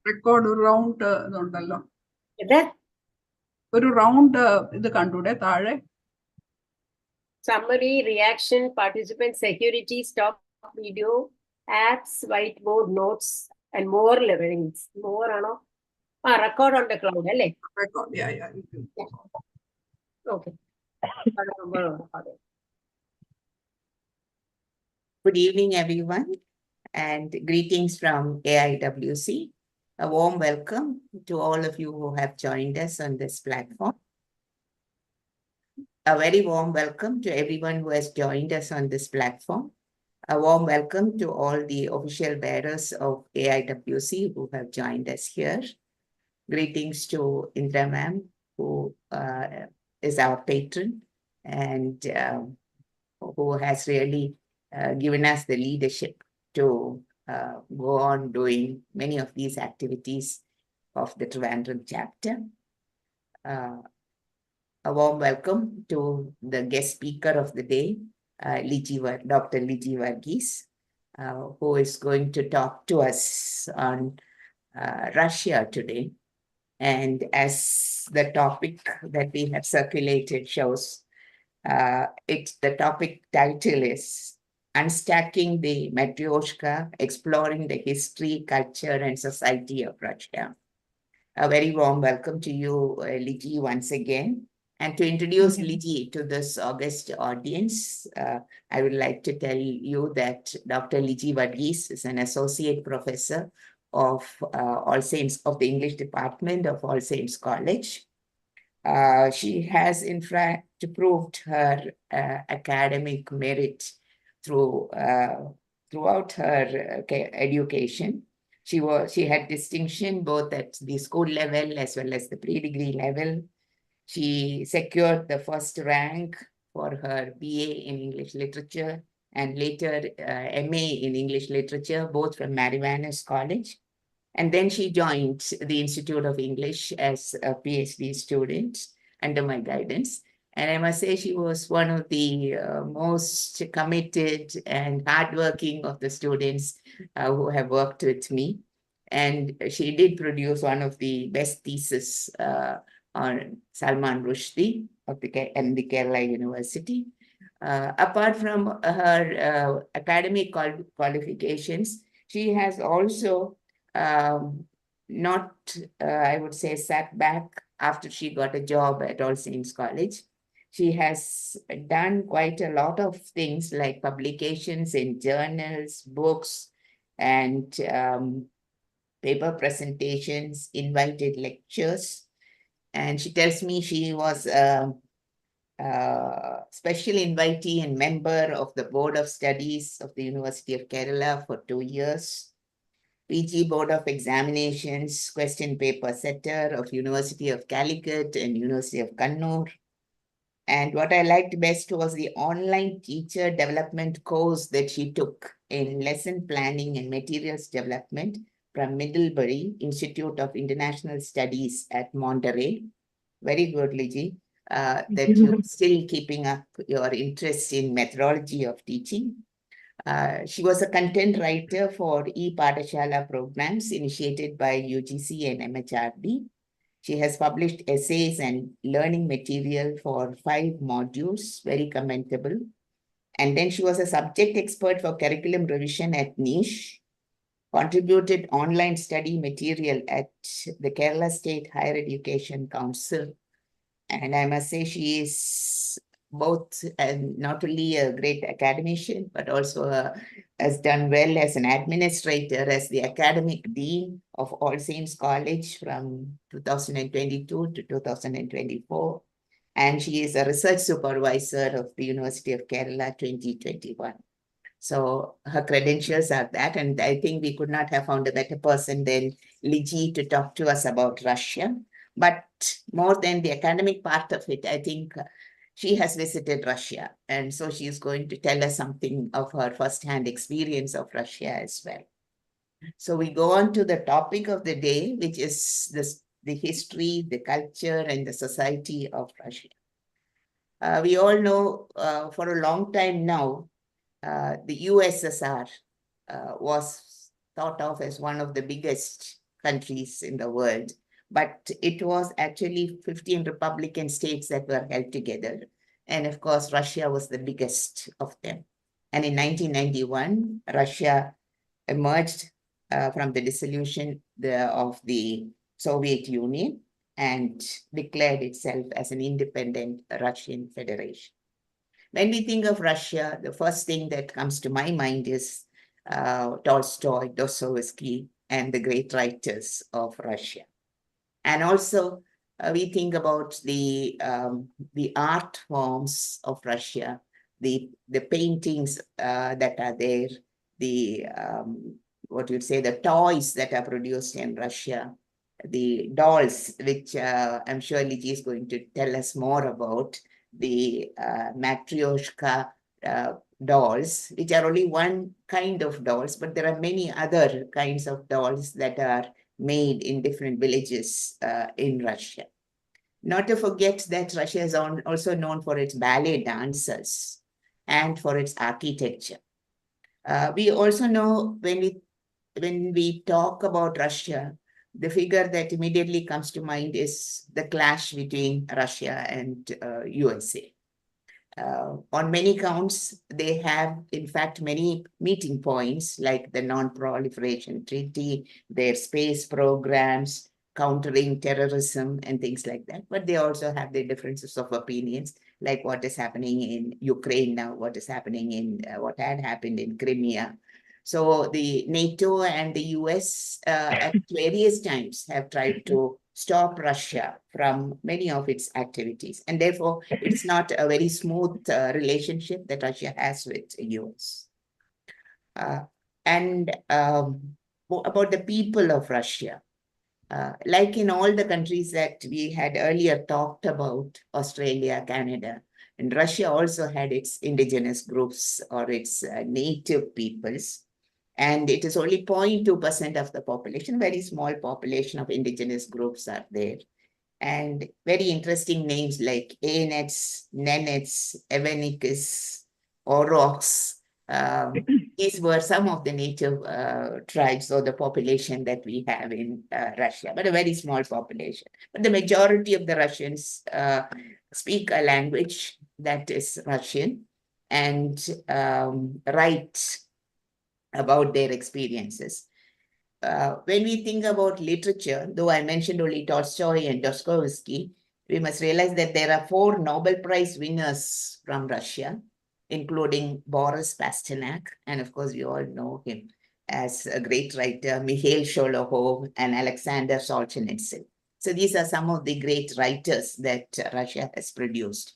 record round ഇതുണ്ടല്ലോ ഇത് ഒരു റൗണ്ട് ഇത് കണ്ടൂടെ താഴെ summary, reaction, participant security, stop video, apps, whiteboard, notes, and more learnings. More ano? Record on the cloud, alle? record, yeah. Okay. Good evening, everyone, and greetings from AIWC. A warm welcome to all of you who have joined us on this platform. A very warm welcome to everyone who has joined us on this platform. A warm welcome to all the official bearers of AIWC who have joined us here. Greetings to Indra ma'am, who is our patron and who has really given us the leadership to go on doing many of these activities of the Trivandrum chapter. A warm welcome to the guest speaker of the day, Dr. Liji Varghese, who is going to talk to us on Russia today. And as the topic that we have circulated shows, the topic title is Unstacking the Matryoshka, Exploring the History, Culture, and Society of Russia. A very warm welcome to you, Liji, once again. And to introduce Liji to this august audience, I would like to tell you that Dr. Liji Varghese is an associate professor of All Saints of the English Department of All Saints College. She has, in fact, proved her academic merit throughout her education. She had distinction both at the school level as well as the pre-degree level. She secured the first rank for her BA in English Literature and later MA in English Literature, both from Matryoshka College. And then she joined the Institute of English as a PhD student under my guidance. And I must say she was one of the most committed and hardworking of the students who have worked with me. And she did produce one of the best theses on Salman Rushdie of the Kerala University. Apart from her academic qualifications, she has also not, I would say, sat back after she got a job at All Saints College. She has done quite a lot of things like publications in journals, books, and paper presentations, invited lectures. And she tells me she was a special invitee and member of the Board of Studies of the University of Kerala for 2 years. PG Board of Examinations, question paper setter of University of Calicut and University of Kannur. And what I liked best was the online teacher development course that she took in lesson planning and materials development from Middlebury Institute of International Studies at Monterey. Very good, Liji, that you're still keeping up your interest in methodology of teaching. She was a content writer for e-Pathashala programs initiated by UGC and MHRD. She has published essays and learning material for 5 modules, very commendable. And then she was a subject expert for curriculum revision at Niche, contributed online study material at the Kerala State Higher Education Council. And I must say she is both not only a great academician, but also has done well as an administrator, as the academic dean of All Saints College from 2022 to 2024. And she is a research supervisor of the University of Kerala 2021. So her credentials are that, and I think we could not have found a better person than Liji to talk to us about Russia. But more than the academic part of it, I think she has visited Russia. And so she is going to tell us something of her firsthand experience of Russia as well. So we go on to the topic of the day, which is the history, the culture, and the society of Russia. We all know for a long time now, the USSR was thought of as one of the biggest countries in the world, but it was actually 15 Republican states that were held together. And of course, Russia was the biggest of them. And in 1991, Russia emerged from the dissolution of the Soviet Union and declared itself as an independent Russian federation. When we think of Russia, the first thing that comes to my mind is Tolstoy, Dostoevsky, and the great writers of Russia. And also, we think about the art forms of Russia, the paintings that are there, the what you'd say, the toys that are produced in Russia, the dolls, which I'm sure Liji is going to tell us more about, the Matryoshka dolls, which are only one kind of dolls, but there are many other kinds of dolls that are made in different villages in Russia. Not to forget that Russia is also known for its ballet dancers and for its architecture. We also know when we talk about Russia, the figure that immediately comes to mind is the clash between Russia and USA. On many counts, they have, in fact, many meeting points like the Non-Proliferation Treaty, their space programs, countering terrorism and things like that. But they also have their differences of opinions, like what is happening in Ukraine now, what is happening in what had happened in Crimea. So the NATO and the US at various times have tried to stop Russia from many of its activities. And therefore, it's not a very smooth relationship that Russia has with the US. About the people of Russia, like in all the countries that we had earlier talked about, Australia, Canada, and Russia also had its indigenous groups or its native peoples. And it is only 0.2% of the population, very small population of indigenous groups are there. And very interesting names like Ainets, Nenets, Evenikis, Oroks. These were some of the native tribes or the population that we have in Russia, but a very small population. But the majority of the Russians speak a language that is Russian and write about their experiences. When we think about literature, though I mentioned only Tolstoy and Dostoevsky, we must realize that there are 4 Nobel Prize winners from Russia, including Boris Pasternak, and of course we all know him as a great writer, Mikhail Sholokhov and Alexander Solzhenitsyn. So these are some of the great writers that Russia has produced.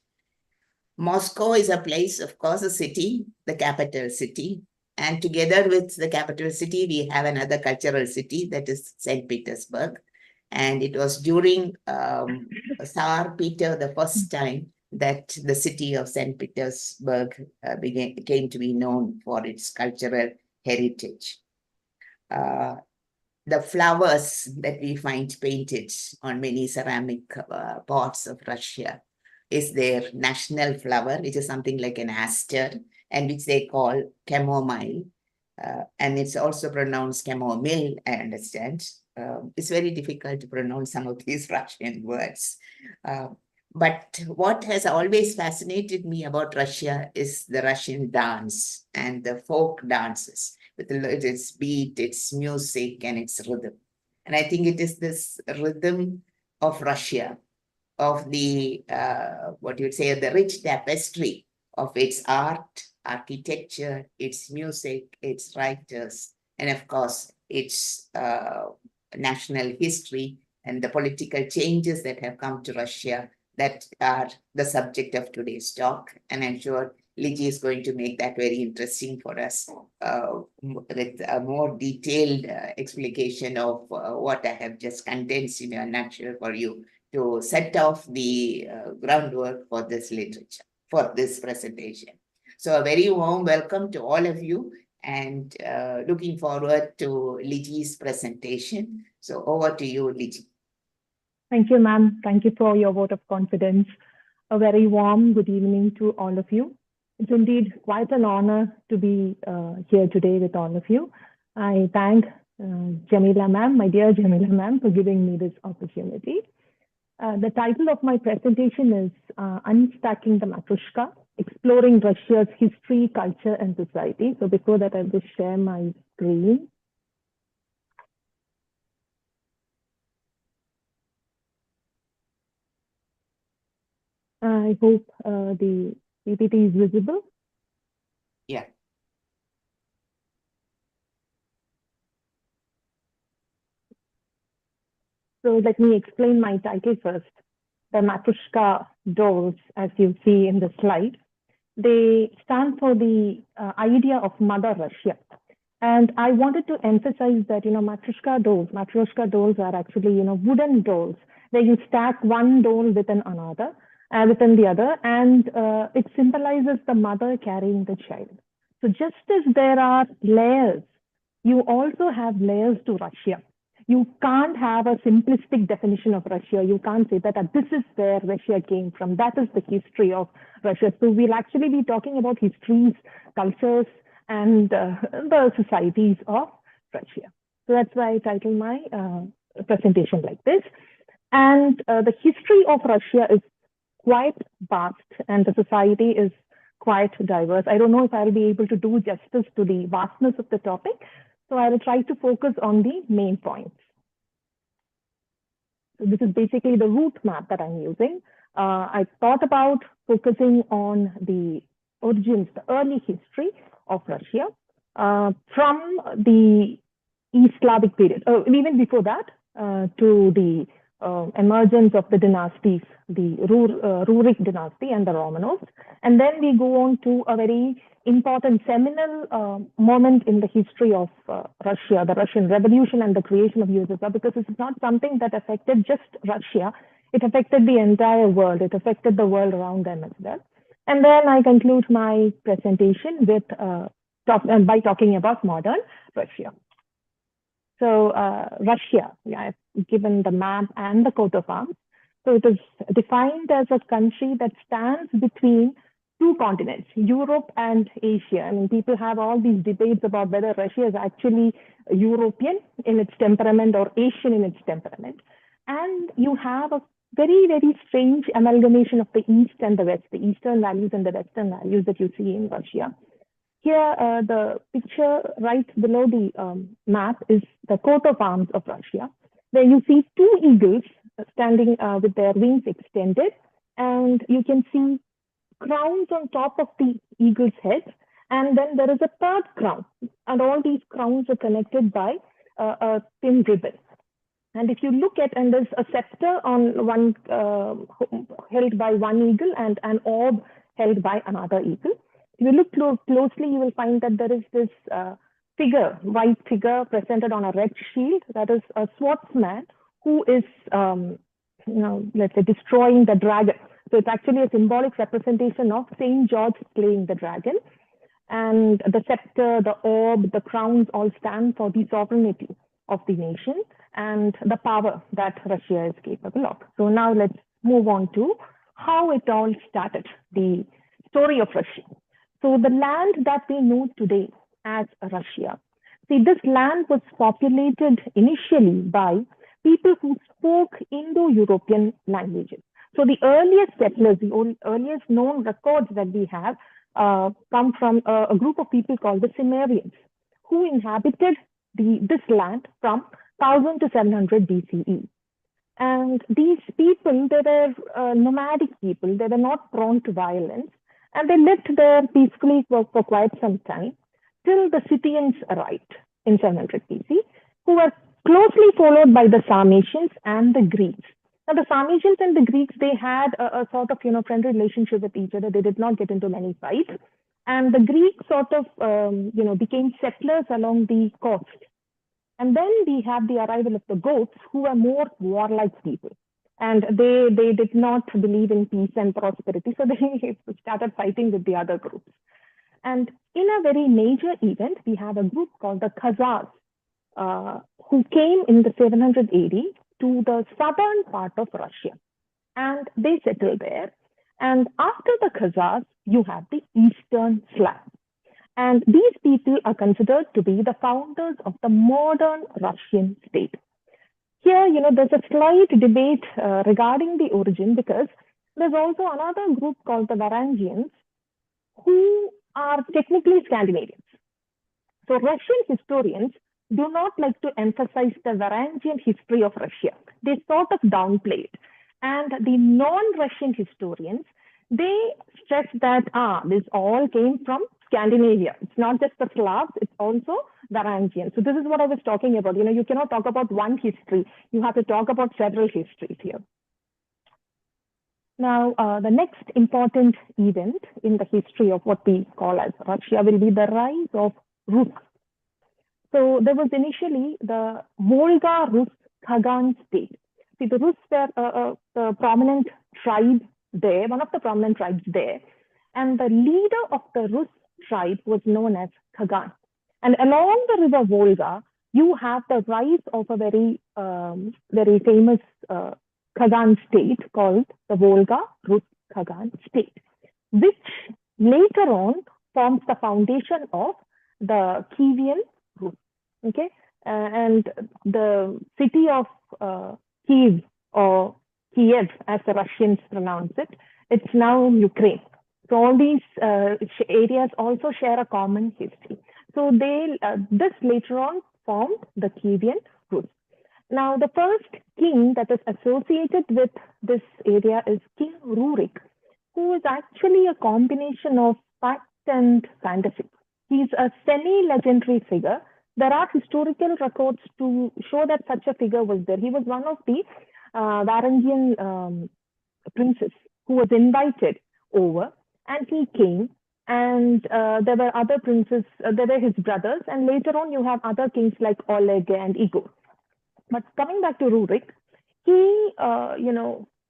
Moscow is a place, of course, a city, the capital city. And together with the capital city, we have another cultural city that is St. Petersburg. And it was during Tsar Peter the first time that the city of St. Petersburg came to be known for its cultural heritage. The flowers that we find painted on many ceramic pots of Russia is their national flower, which is something like an aster, and which they call chamomile. And it's also pronounced chamomile, I understand. It's very difficult to pronounce some of these Russian words. But what has always fascinated me about Russia is the Russian dance and the folk dances with its beat, its music, and its rhythm. And I think it is this rhythm of Russia, of the, what you'd say, the rich tapestry of its art, architecture, its music, its writers, and of course, its national history and the political changes that have come to Russia that are the subject of today's talk. And I'm sure Liji is going to make that very interesting for us with a more detailed explication of what I have just condensed in a nutshell for you to set off the groundwork for this literature, for this presentation. So a very warm welcome to all of you and looking forward to Liji's presentation. So over to you, Liji. Thank you, ma'am. Thank you for your vote of confidence. A very warm good evening to all of you. It's indeed quite an honor to be here today with all of you. I thank Jamila ma'am, my dear Jamila ma'am, for giving me this opportunity. The title of my presentation is Unstacking the Matryoshka, Exploring Russia's History, Culture, and Society. So before that, I'll just share my screen. I hope the PPT is visible. Yeah. So let me explain my title first. The Matryoshka dolls, as you see in the slide, they stand for the idea of Mother Russia. And I wanted to emphasize that, Matryoshka dolls are actually, wooden dolls where you stack one doll within the other, and it symbolizes the mother carrying the child. So just as there are layers, you also have layers to Russia. You can't have a simplistic definition of Russia. You can't say that this is where Russia came from. That is the history of Russia. So we'll actually be talking about histories, cultures, and the societies of Russia. So that's why I titled my presentation like this. And the history of Russia is quite vast, and the society is quite diverse. I don't know if I'll be able to do justice to the vastness of the topic, so I will try to focus on the main points. So this is basically the route map that I'm using. I thought about focusing on the origins, the early history of Russia from the East Slavic period, even before that, to the emergence of the dynasties, the Rurik dynasty and the Romanovs. And then we go on to a very important seminal moment in the history of Russia, the Russian Revolution and the creation of USSR, because this is not something that affected just Russia. It affected the entire world. It affected the world around them as well. And then I conclude my presentation with by talking about modern Russia. So Russia, I've given the map and the coat of arms. So it is defined as a country that stands between two continents, Europe and Asia. I mean, people have all these debates about whether Russia is actually European in its temperament or Asian in its temperament. And you have a very, very strange amalgamation of the East and the West, the Eastern values and the Western values that you see in Russia. Here, the picture right below the map is the coat of arms of Russia, where you see two eagles standing with their wings extended, and you can see crowns on top of the eagle's head, and then there is a third crown, and all these crowns are connected by a thin ribbon. And if you look at, and there's a scepter on one held by one eagle and an orb held by another eagle. If you look closely, you will find that there is this figure, white figure presented on a red shield. That is a swordsman who is, let's say, destroying the dragon. So it's actually a symbolic representation of Saint George slaying the dragon. And the scepter, the orb, the crowns all stand for the sovereignty of the nation and the power that Russia is capable of. So now let's move on to how it all started, the story of Russia. So the land that we know today as Russia, see, this land was populated initially by people who spoke Indo-European languages. So the earliest settlers, the earliest known records that we have come from a group of people called the Cimmerians, who inhabited this land from 1000 to 700 BCE. And these people, they were nomadic people. They were not prone to violence. And they lived there peacefully for quite some time, till the Scythians arrived in 700 BC, who were closely followed by the Sarmatians and the Greeks. Now, the Sarmatians and the Greeks, they had a sort of, friendly relationship with each other. They did not get into many fights. And the Greeks sort of, became settlers along the coast. And then we have the arrival of the Goths, who were more warlike people. And they did not believe in peace and prosperity. So they started fighting with the other groups. And in a very major event, we have a group called the Khazars, who came in the 700 AD to the southern part of Russia. And they settled there. And after the Khazars, you have the Eastern Slavs. And these people are considered to be the founders of the modern Russian state. Here, there's a slight debate regarding the origin, because there's also another group called the Varangians, who are technically Scandinavians. So Russian historians do not like to emphasize the Varangian history of Russia. They sort of downplay it. And the non-Russian historians, they stress that, this all came from Scandinavia. It's not just the Slavs, it's also Varangian. So this is what I was talking about. You cannot talk about one history. You have to talk about several histories here. Now, the next important event in the history of what we call as Russia will be the rise of Rus. So there was initially the Volga-Rus Khagan state. See, the Rus were the prominent tribe there, one of the prominent tribes there. And the leader of the Rus tribe was known as Khagan. And along the river Volga, you have the rise of a very, very famous Khagan state called the Volga-Rus Khagan state, which later on forms the foundation of the Kievan Rus. Okay, and the city of Kiev, or Kiev as the Russians pronounce it, it's now Ukraine. So all these areas also share a common history. So this later on formed the Kievan Rus. Now, the first king that is associated with this area is King Rurik, who is actually a combination of fact and fantasy. He's a semi-legendary figure. There are historical records to show that such a figure was there. He was one of the Varangian princes who was invited over, and he came. And there were other princes, there were his brothers, and later on you have other kings like Oleg and Igor. But coming back to Rurik, he,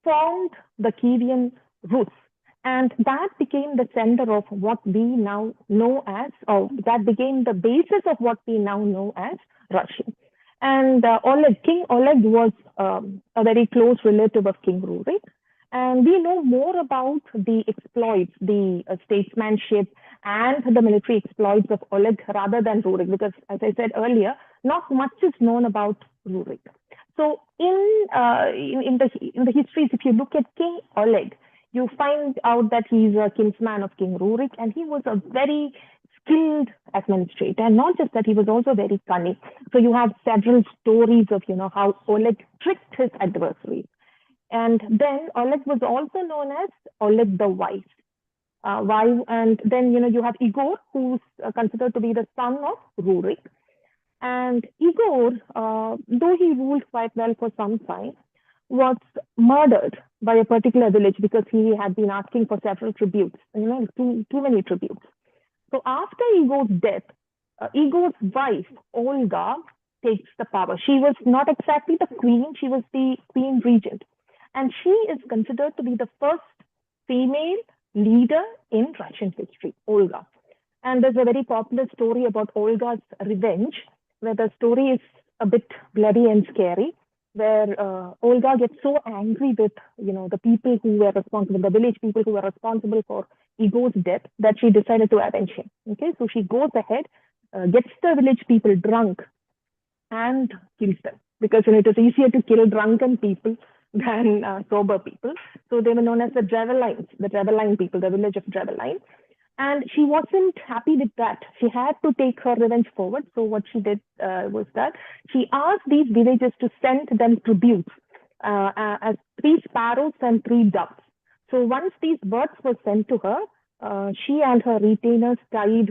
formed the Kievan Rus, and that became the center of what we now know as, or that became the basis of what we now know as Russia. And King Oleg was a very close relative of King Rurik. And we know more about the exploits, the statesmanship and the military exploits of Oleg rather than Rurik, because as I said earlier, not much is known about Rurik. So in the histories, if you look at King Oleg, you find out that he's a kinsman of King Rurik, and he was a very skilled administrator. And not just that, he was also very cunning. So you have several stories of, how Oleg tricked his adversaries. And then Oleg was also known as Oleg the Wise. And then, you have Igor, who's considered to be the son of Rurik. And Igor, though he ruled quite well for some time, was murdered by a particular village because he had been asking for several tributes, too many tributes. So after Igor's death, Igor's wife, Olga, takes the power. She was not exactly the queen, she was the queen regent. And she is considered to be the first female leader in Russian history, Olga. And there's a very popular story about Olga's revenge, where the story is a bit bloody and scary, where Olga gets so angry with, the people who were responsible, the village people who were responsible for Igor's death, that she decided to avenge him. Okay, so she goes ahead, gets the village people drunk and kills them, because it is easier to kill drunken people than sober people. So they were known as the Draveline people, the village of Draveline. And she wasn't happy with that. She had to take her revenge forward. So what she did was that she asked these villagers to send them tributes as 3 sparrows and 3 doves. So once these birds were sent to her, she and her retainers tied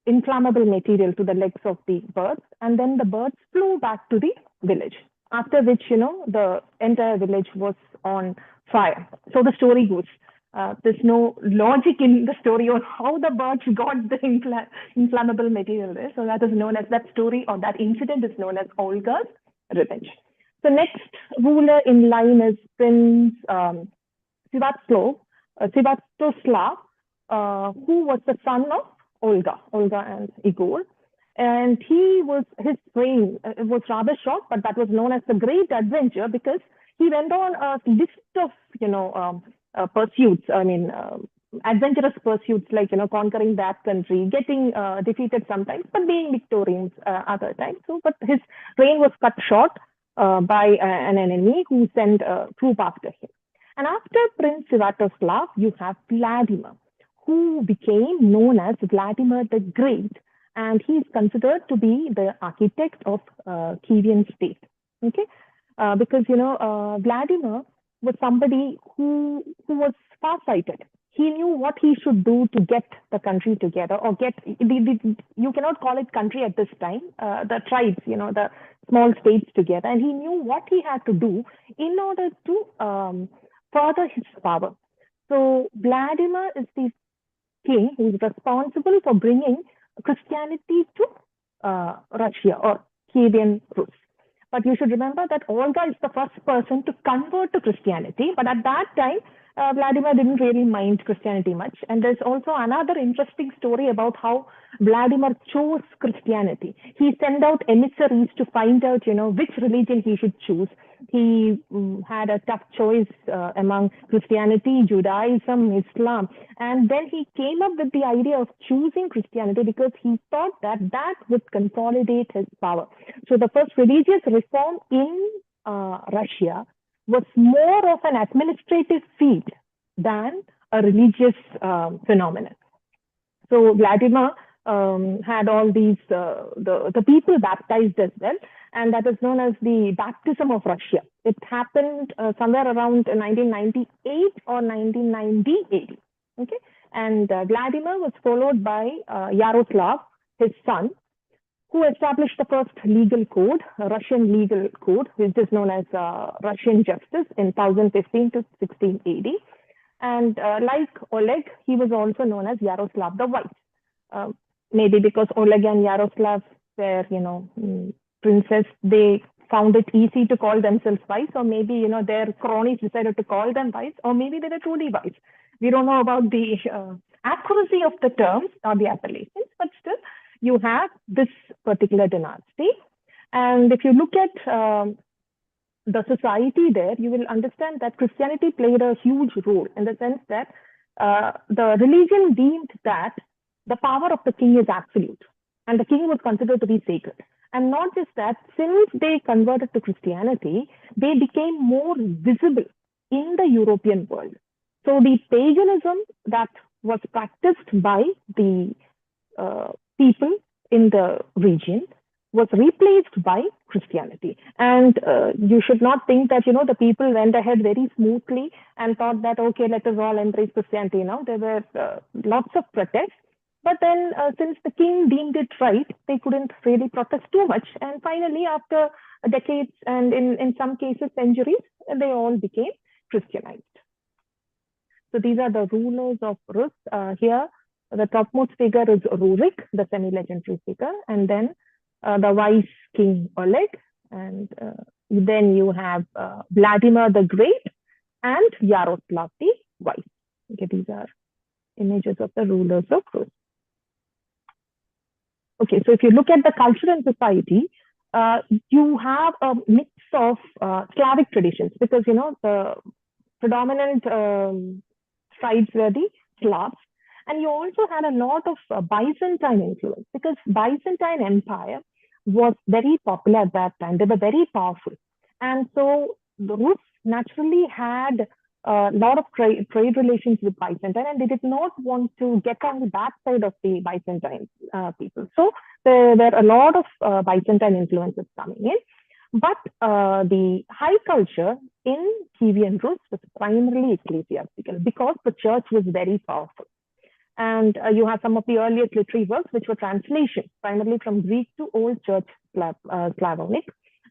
inflammable material to the legs of the birds, and then the birds flew back to the village. After which, the entire village was on fire. So the story goes. There's no logic in the story on how the birds got the inflammable material there. So that is known as, that story or that incident is known as Olga's revenge. So next ruler in line is Prince Sviatoslav, who was the son of Olga and Igor. And his reign was rather short, but that was known as the Great Adventure because he went on a list of, pursuits, adventurous pursuits like, conquering that country, getting defeated sometimes, but being victorious other times. So, but his reign was cut short by an enemy who sent a troop after him. And after Prince Sviatoslav, you have Vladimir, who became known as Vladimir the Great, and he is considered to be the architect of Kievan state. Okay, because Vladimir was somebody who was far-sighted. He knew what he should do to get the country together, or you cannot call it country at this time, the tribes, the small states together. And he knew what he had to do in order to further his power. So Vladimir is the king who is responsible for bringing Christianity to Russia or Kievan Rus. But you should remember that Olga is the first person to convert to Christianity. But at that time, Vladimir didn't really mind Christianity much. And there's also another interesting story about how Vladimir chose Christianity. He sent out emissaries to find out, which religion he should choose. He had a tough choice among Christianity, Judaism, Islam. And then he came up with the idea of choosing Christianity because he thought that would consolidate his power. So the first religious reform in Russia was more of an administrative feat than a religious phenomenon. So Vladimir had all these, the people baptized as well, and that is known as the baptism of Russia. It happened somewhere around 1998 or 1990 AD. Okay, and Vladimir was followed by Yaroslav, his son, who established the first legal code, Russian legal code, which is known as Russian justice in 1015 to 16 AD. And like Oleg, he was also known as Yaroslav the White. Maybe because Oleg and Yaroslav were, princes, they found it easy to call themselves wise, or maybe, their cronies decided to call them wise, or maybe they were truly wise. We don't know about the accuracy of the terms or the appellations, but still, you have this particular dynasty. And if you look at the society there, you will understand that Christianity played a huge role in the sense that the religion deemed that the power of the king is absolute, and the king was considered to be sacred. And not just that, since they converted to Christianity, they became more visible in the European world. So the paganism that was practiced by the people in the region was replaced by Christianity. And you should not think that, the people went ahead very smoothly and thought that, okay, let us all embrace Christianity. There were lots of protests. But then since the king deemed it right, they couldn't really protest too much. And finally, after decades and in some cases centuries, they all became Christianized. So these are the rulers of Rus. Here, the topmost figure is Rurik, the semi-legendary figure, and then the wise king Oleg, and then you have Vladimir the Great and Yaroslav the Wise. Okay, these are images of the rulers of Rus. Okay, so if you look at the culture and society, you have a mix of Slavic traditions because, the predominant tribes were the Slavs. And you also had a lot of Byzantine influence because Byzantine Empire was very popular at that time. They were very powerful. And so the Rus naturally had a lot of trade relations with Byzantine, and they did not want to get on the bad side of the Byzantine people. So there were a lot of Byzantine influences coming in. But the high culture in Kievan Rus was primarily ecclesiastical because the church was very powerful. And you have some of the earliest literary works, which were translations, primarily from Greek to Old Church Slavonic.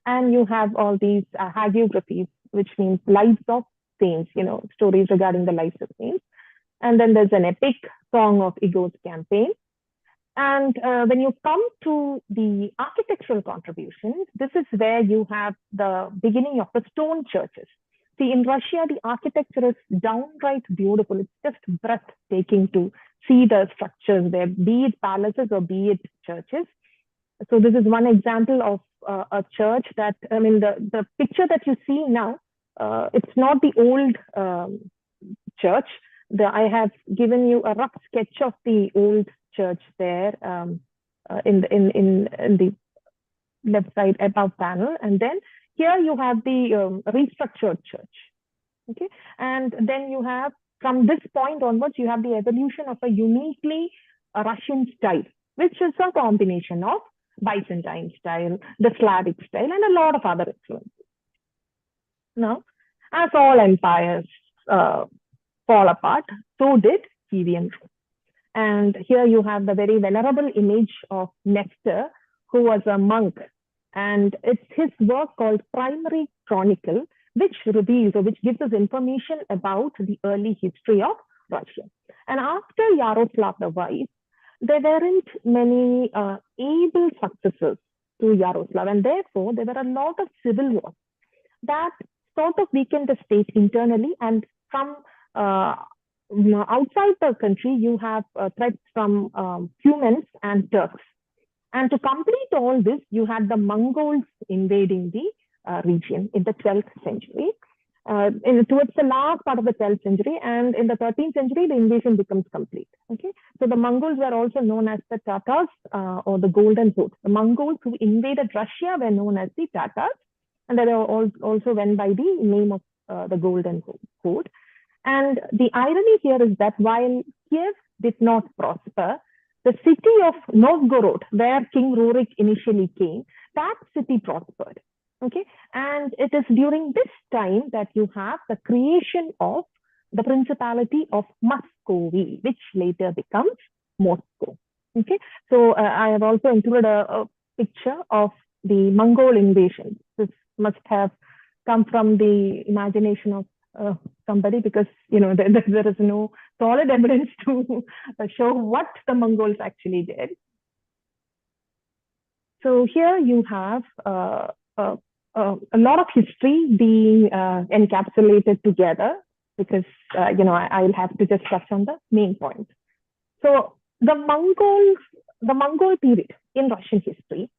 And you have all these hagiographies, which means lives of saints, stories regarding the lives of saints. And then there's an epic song of Igor's campaign. And when you come to the architectural contributions, this is where you have the beginning of the stone churches. See, in Russia, the architecture is downright beautiful. It's just breathtaking to see the structures there, be it palaces or be it churches. So this is one example of a church that, the picture that you see now, it's not the old church. I have given you a rough sketch of the old church there in the left side above panel, and then here you have the restructured church. Okay, and then you have, from this point onwards, you have the evolution of a uniquely Russian style, which is a combination of Byzantine style, the Slavic style, and a lot of other influences. Now, as all empires fall apart, so did Kievan Rome. And here you have the very venerable image of Nestor, who was a monk. And it's his work called Primary Chronicle, which reveals or which gives us information about the early history of Russia. And after Yaroslav the Wise, there weren't many able successors to Yaroslav, and therefore there were a lot of civil wars that sort of weakened the state internally. And from outside the country, you have threats from Cumans and Turks. And to complete all this, you had the Mongols invading the region in the 12th century. Towards the last part of the 12th century, and in the 13th century, the invasion becomes complete. Okay, so the Mongols were also known as the Tatars or the Golden Horde. The Mongols who invaded Russia were known as the Tatars, and they were also went by the name of the Golden Horde. And the irony here is that while Kiev did not prosper, the city of Novgorod, where King Rurik initially came, that city prospered. Okay, and it is during this time that you have the creation of the Principality of Muscovy, which later becomes Moscow. Okay, so I have also included a picture of the Mongol invasion. This must have come from the imagination of somebody, because there is no solid evidence to show what the Mongols actually did. So here you have a lot of history being encapsulated together, because I'll have to just touch on the main point. So the Mongol period in Russian history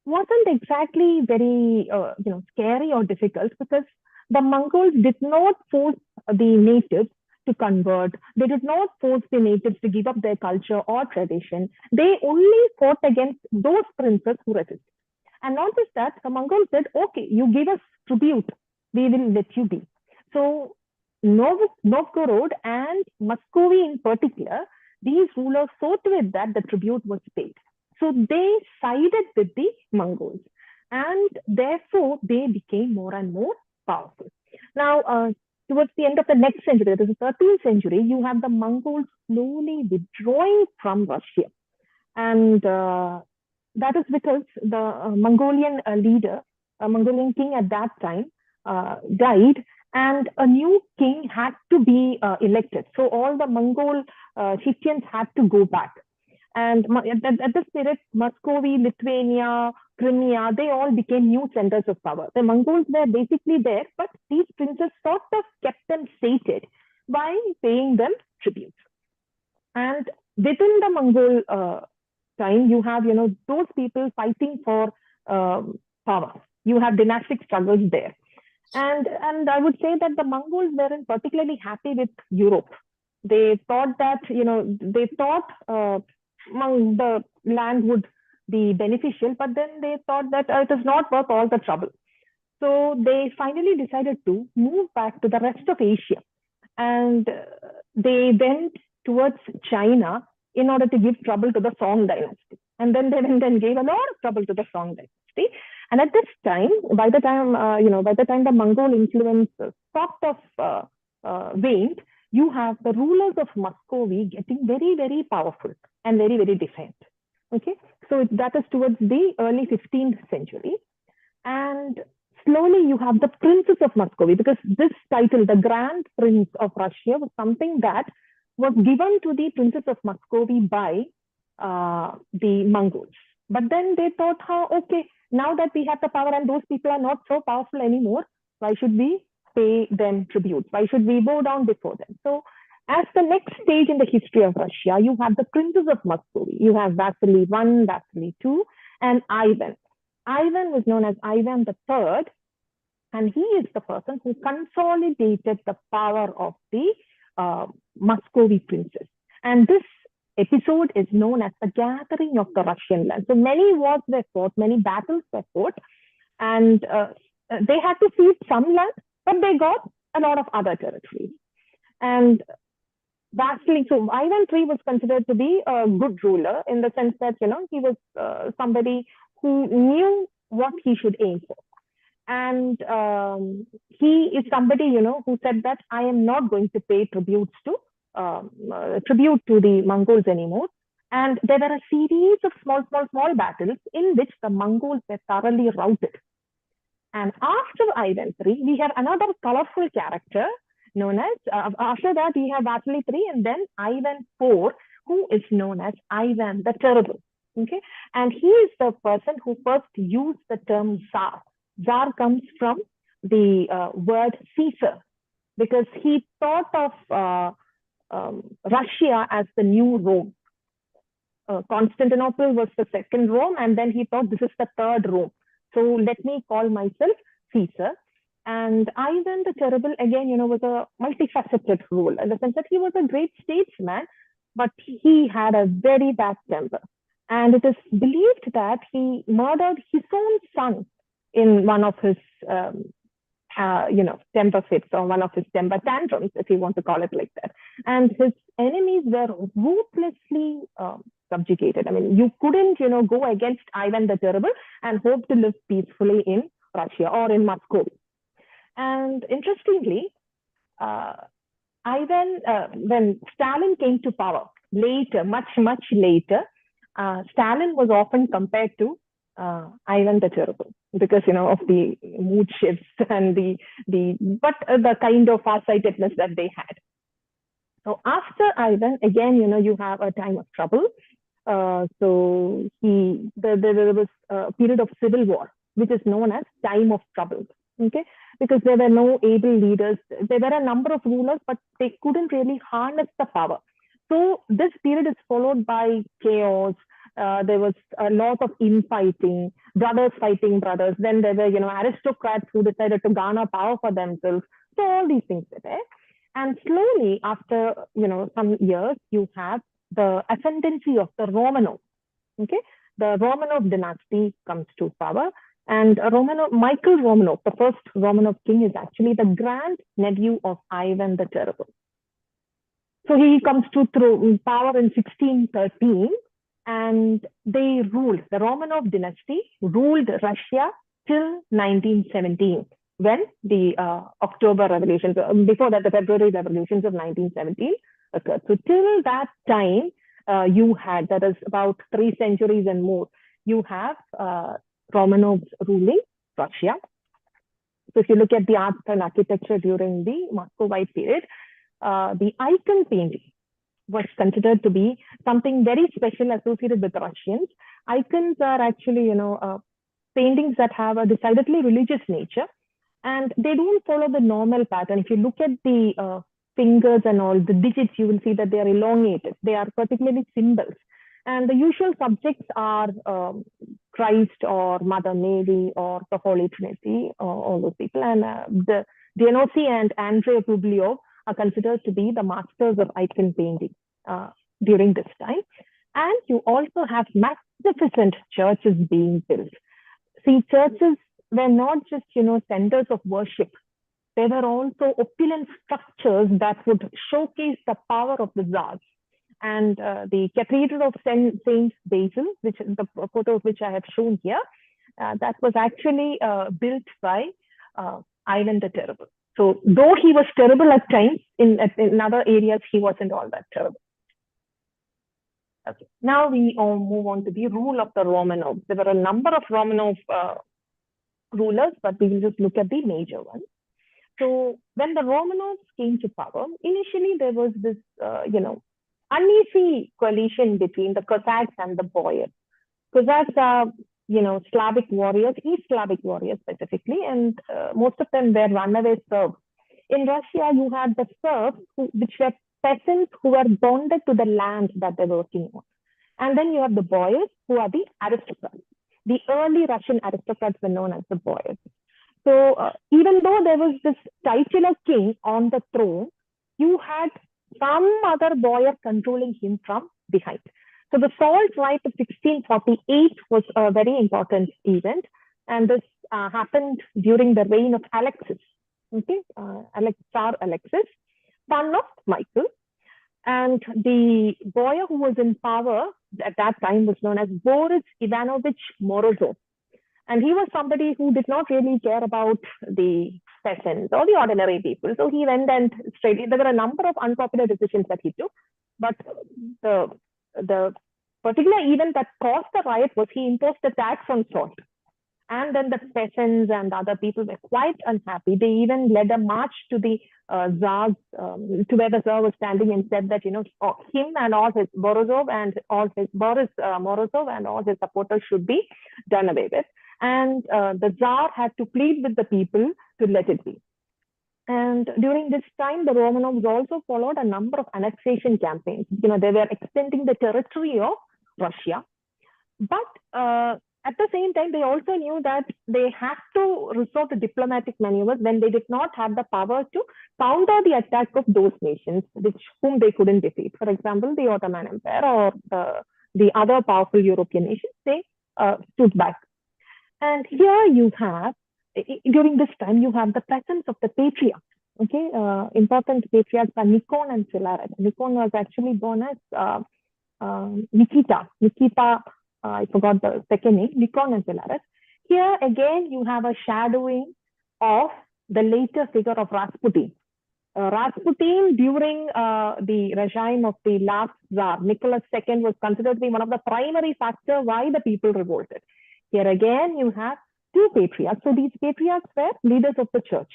wasn't exactly very scary or difficult, because the Mongols did not force the natives to convert. They did not force the natives to give up their culture or tradition. They only fought against those princes who resisted. And not just that, the Mongols said, okay, you give us tribute, we will let you be. So Novgorod and Muscovy in particular, these rulers saw to it that the tribute was paid. So they sided with the Mongols, and therefore they became more and more powerful. Now, towards the end of the next century, that is the 13th century, you have the Mongols slowly withdrawing from Russia. And that is because the Mongolian leader, Mongolian king at that time, died, and a new king had to be elected. So all the Mongol chieftains had to go back. And at this period, Muscovy, Lithuania, Crimea, they all became new centers of power. The Mongols were basically there, but these princes sort of kept them sated by paying them tribute. And within the Mongol time, you have those people fighting for power. You have dynastic struggles there, and I would say that the Mongols weren't particularly happy with Europe. They thought that the land would be beneficial, but then they thought that it is not worth all the trouble. So they finally decided to move back to the rest of Asia, and they went towards China in order to give trouble to the Song dynasty. And then they went and gave a lot of trouble to the Song dynasty. And at this time, by the time the Mongol influence sort of waned, you have the rulers of Muscovy getting very, very powerful and very, very defiant. Okay, so that is towards the early 15th century. And slowly you have the princes of Muscovy, because this title, the Grand Prince of Russia, was something that was given to the princes of Muscovy by the Mongols. But then they thought, okay, now that we have the power and those people are not so powerful anymore, why should we pay them tribute? Why should we bow down before them? So as the next stage in the history of Russia, you have the princes of Muscovy. You have Vasily I, Vasily II, and Ivan. Ivan was known as Ivan III, and he is the person who consolidated the power of the Muscovy princes. And this episode is known as the gathering of the Russian land. So many wars were fought, many battles were fought, and they had to cede some land, but they got a lot of other territories. And vastly, so Ivan III was considered to be a good ruler in the sense that, he was somebody who knew what he should aim for. And he is somebody, who said that I am not going to pay tribute to the Mongols anymore. And there were a series of small battles in which the Mongols were thoroughly routed. And after Ivan III, we have another colorful character known as, after that, we have Vasily III and then Ivan IV, who is known as Ivan the Terrible. Okay, and he is the person who first used the term Tsar. Tsar comes from the word Caesar, because he thought of Russia as the new Rome. Constantinople was the second Rome, and then he thought this is the third Rome. So let me call myself Caesar. And Ivan the Terrible, again, was a multifaceted ruler in the sense that he was a great statesman, but he had a very bad temper. And it is believed that he murdered his own son in one of his, temper fits or one of his temper tantrums, if you want to call it like that. And his enemies were ruthlessly subjugated. I mean, you couldn't, go against Ivan the Terrible and hope to live peacefully in Russia or in Moscow. And interestingly, when Stalin came to power later, much later, Stalin was often compared to Ivan the Terrible because, of the mood shifts and the kind of farsightedness that they had. So after Ivan, again, you have a time of trouble. So there was a period of civil war, which is known as time of trouble. Okay, because there were no able leaders. There were a number of rulers, but they couldn't really harness the power. So this period is followed by chaos. There was a lot of infighting, brothers fighting brothers. Then there were, aristocrats who decided to garner power for themselves. So all these things were there. And slowly, after, some years, you have the ascendancy of the Romanov. Okay, the Romanov dynasty comes to power. And Michael Romanov, the first Romanov king, is actually the grand nephew of Ivan the Terrible. So he comes to power in 1613, and they ruled, the Romanov dynasty ruled Russia till 1917, when the October revolutions, before that, the February revolutions of 1917 occurred. So till that time, you had, that is about 3 centuries and more, you have Romanovs ruling Russia. So if you look at the art and architecture during the Muscovite period, the icon painting was considered to be something very special associated with Russians. Icons are actually, paintings that have a decidedly religious nature, and they don't follow the normal pattern. If you look at the fingers and all, the digits, you will see that they are elongated. They are particularly symbols. And the usual subjects are Christ or Mother Mary or the Holy Trinity, all those people. And the Dionysi and Andrei Rublev are considered to be the masters of icon painting during this time. And you also have magnificent churches being built. See, churches were not just, centers of worship. They were also opulent structures that would showcase the power of the czars. And the Cathedral of Saint Basil, which is the photo of which I have shown here, that was actually built by Ivan the Terrible. So though he was terrible at times, in other areas, he wasn't all that terrible. Okay. Now we move on to the rule of the Romanovs. There were a number of Romanov rulers, but we will just look at the major ones. So when the Romanovs came to power, initially there was this, uneasy coalition between the Cossacks and the Boyars. Cossacks are, Slavic warriors, East Slavic warriors specifically, and most of them were runaway Serbs. In Russia, you had the Serbs, which were peasants who were bonded to the land that they were working on. And then you have the Boyars, who are the aristocrats. The early Russian aristocrats were known as the Boyars. So even though there was this titular king on the throne, you had some other boyar controlling him from behind. So the Salt Riot of 1648 was a very important event, and this happened during the reign of Alexis, okay, Tsar Alexis, son of Michael. And the boyar who was in power at that time was known as Boris Ivanovich Morozov. And he was somebody who did not really care about the peasants or the ordinary people. So he went and there were a number of unpopular decisions that he took. But the particular event that caused the riot was he imposed a tax on salt. And then the peasants and other people were quite unhappy. They even led a march to the Tsar, to where the Tsar was standing, and said that, him and all his Morozov and all his Morozov and all his supporters should be done away with. And the Tsar had to plead with the people to let it be. And during this time, the Romanovs also followed a number of annexation campaigns. They were extending the territory of Russia. But at the same time, they also knew that they had to resort to diplomatic maneuvers when they did not have the power to counter the attack of those nations whom they couldn't defeat. For example, the Ottoman Empire or the other powerful European nations, they stood back. And here you have, during this time, you have the presence of the patriarchs. Okay, important patriarchs are Nikon and Philaret. Nikon was actually born as Nikita, I forgot the second name, Nikon and Philaret. Here again, you have a shadowing of the later figure of Rasputin. Rasputin, during the regime of the last Tsar, Nicholas II, was considered to be one of the primary factors why the people revolted. Here again, you have two patriarchs. So these patriarchs were leaders of the church.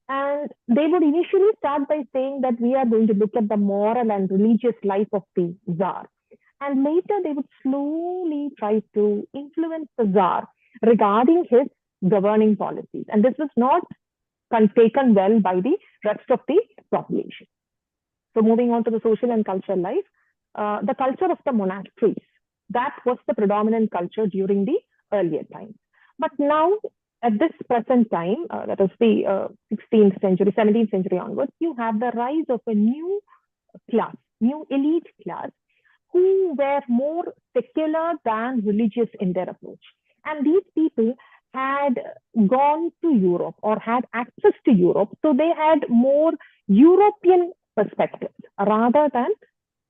And they would initially start by saying that we are going to look at the moral and religious life of the Tsar. And later they would slowly try to influence the Tsar regarding his governing policies. And this was not taken well by the rest of the population. So moving on to the social and cultural life, the culture of the monasteries, that was the predominant culture during the earlier times. But now, at this present time, that is the 16th century, 17th century onwards, you have the rise of a new class, new elite class, who were more secular than religious in their approach. And these people had gone to Europe or had access to Europe, so they had more European perspectives rather than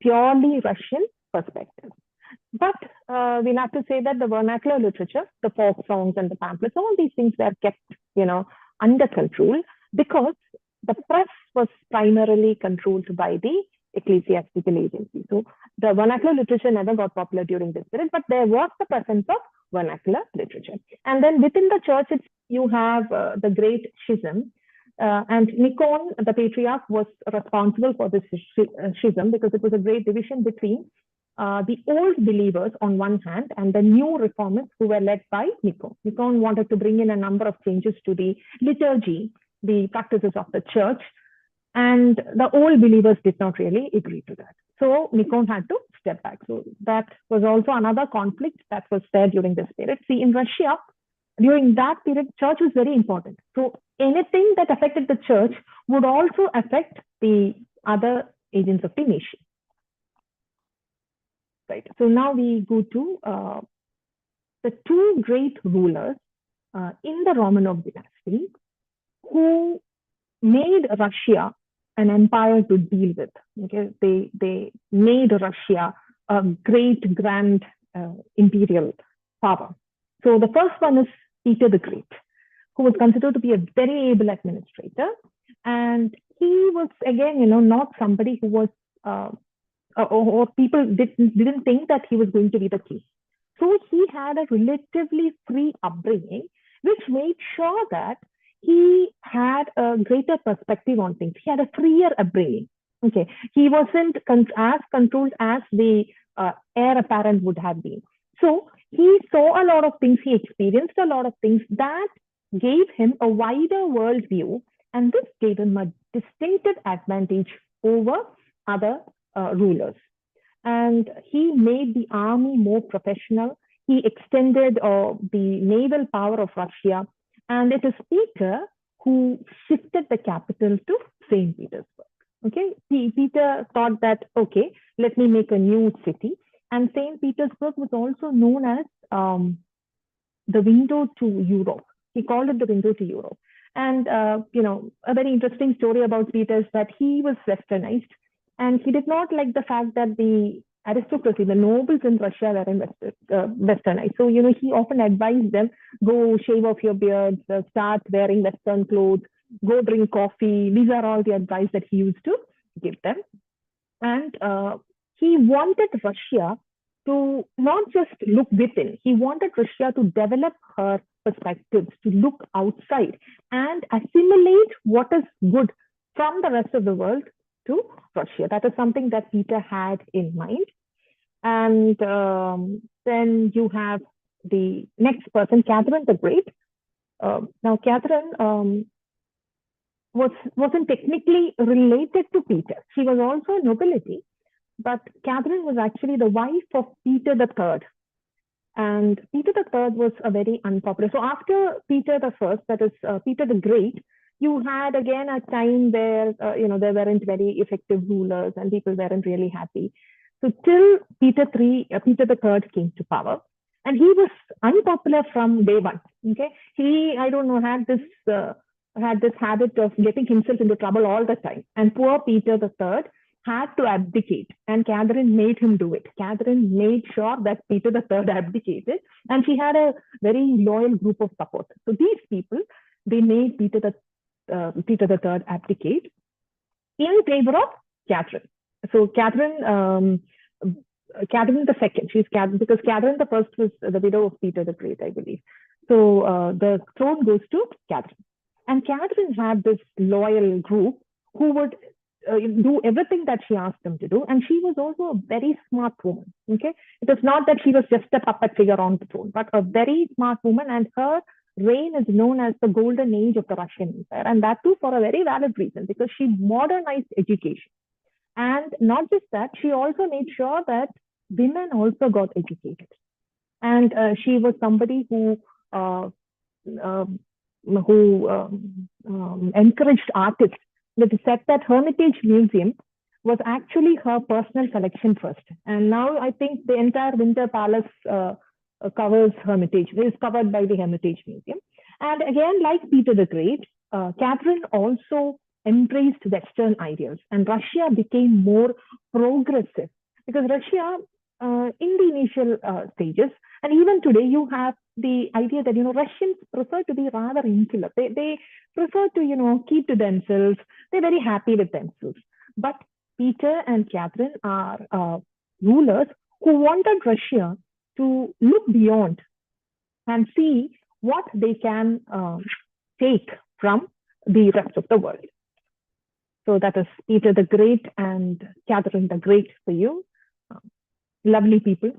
purely Russian perspectives. But we'll have to say that the vernacular literature, the folk songs and the pamphlets, all these things were kept, under control, because the press was primarily controlled by the ecclesiastical agency. So the vernacular literature never got popular during this period, but there was the presence of vernacular literature. And then within the church, you have the great schism. And Nikon, the patriarch, was responsible for this schism because it was a great division between the old believers on one hand and the new reformers who were led by Nikon. Nikon wanted to bring in a number of changes to the liturgy, the practices of the church, and the old believers did not really agree to that. So Nikon had to step back. So that was also another conflict that was there during this period. See, in Russia, during that period, church was very important. So anything that affected the church would also affect the other agents of the nation. Right. So now we go to the two great rulers in the Romanov dynasty who made Russia an empire to deal with. Okay, they made Russia a great, grand imperial power. So the first one is Peter the Great, who was considered to be a very able administrator, and he was again, not somebody who was or people didn't think that he was going to be the king. So he had a relatively free upbringing, which made sure that he had a greater perspective on things. He had a freer upbringing. Okay, he wasn't as controlled as the heir apparent would have been. So he saw a lot of things, he experienced a lot of things that gave him a wider worldview, and this gave him a distinctive advantage over other rulers. And he made the army more professional. He extended the naval power of Russia. And it is Peter who shifted the capital to St. Petersburg. Okay, Peter Peter thought that, okay, let me make a new city. And St. Petersburg was also known as the window to Europe. He called it the window to Europe. And, a very interesting story about Peter is that he was westernized, and he did not like the fact that the aristocracy, the nobles in Russia were westernized. So, he often advised them, go shave off your beards, start wearing Western clothes, go drink coffee. These are all the advice that he used to give them. And he wanted Russia to not just look within, he wanted Russia to develop her perspectives, to look outside and assimilate what is good from the rest of the world to Russia. That is something that Peter had in mind. And then you have the next person, Catherine the Great. Now, Catherine wasn't technically related to Peter. She was also nobility, but Catherine was actually the wife of Peter III. And Peter III was a very unpopular. So after Peter I, that is Peter the Great, you had again a time where, there weren't very effective rulers and people weren't really happy. So till Peter III came to power, and he was unpopular from day one. Okay, he, had this habit of getting himself into trouble all the time. And poor Peter III had to abdicate, and Catherine made him do it. Catherine made sure that Peter III abdicated, and she had a very loyal group of support. So these people, they made Peter III abdicate in favor of Catherine. So Catherine the Second, because Catherine the First was the widow of Peter the Great, I believe. So the throne goes to Catherine, and Catherine had this loyal group who would do everything that she asked them to do. And she was also a very smart woman. Okay, it is not that she was just a puppet figure on the throne, but a very smart woman, and her reign is known as the golden age of the Russian Empire, and that too for a very valid reason, because she modernized education. And not just that, she also made sure that women also got educated. And she was somebody who encouraged artists. That said that Hermitage Museum was actually her personal collection first. And now I think the entire Winter Palace covers Hermitage, is covered by the Hermitage Museum. And again, like Peter the Great, Catherine also embraced Western ideas, and Russia became more progressive, because Russia, in the initial stages, and even today, you have the idea that, Russians prefer to be rather insular. They prefer to, keep to themselves. They're very happy with themselves. But Peter and Catherine are rulers who wanted Russia to look beyond and see what they can take from the rest of the world. So that is Peter the Great and Catherine the Great for you. Lovely people.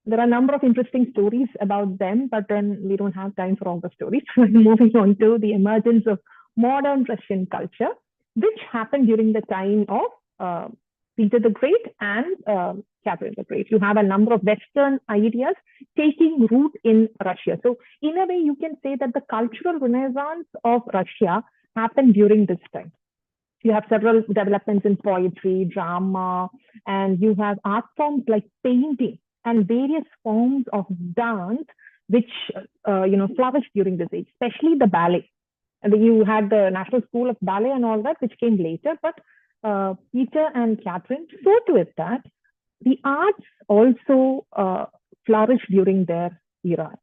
There are a number of interesting stories about them, but then we don't have time for all the stories. Moving on to the emergence of modern Russian culture, which happened during the time of Peter the Great and Catherine the Great. You have a number of Western ideas taking root in Russia. So in a way, you can say that the cultural renaissance of Russia happened during this time. You have several developments in poetry, drama, and you have art forms like painting and various forms of dance, which flourished during this age, especially the ballet. And you had the National School of Ballet and all that, which came later. But Peter and Catherine saw to it that the arts also flourished during their era.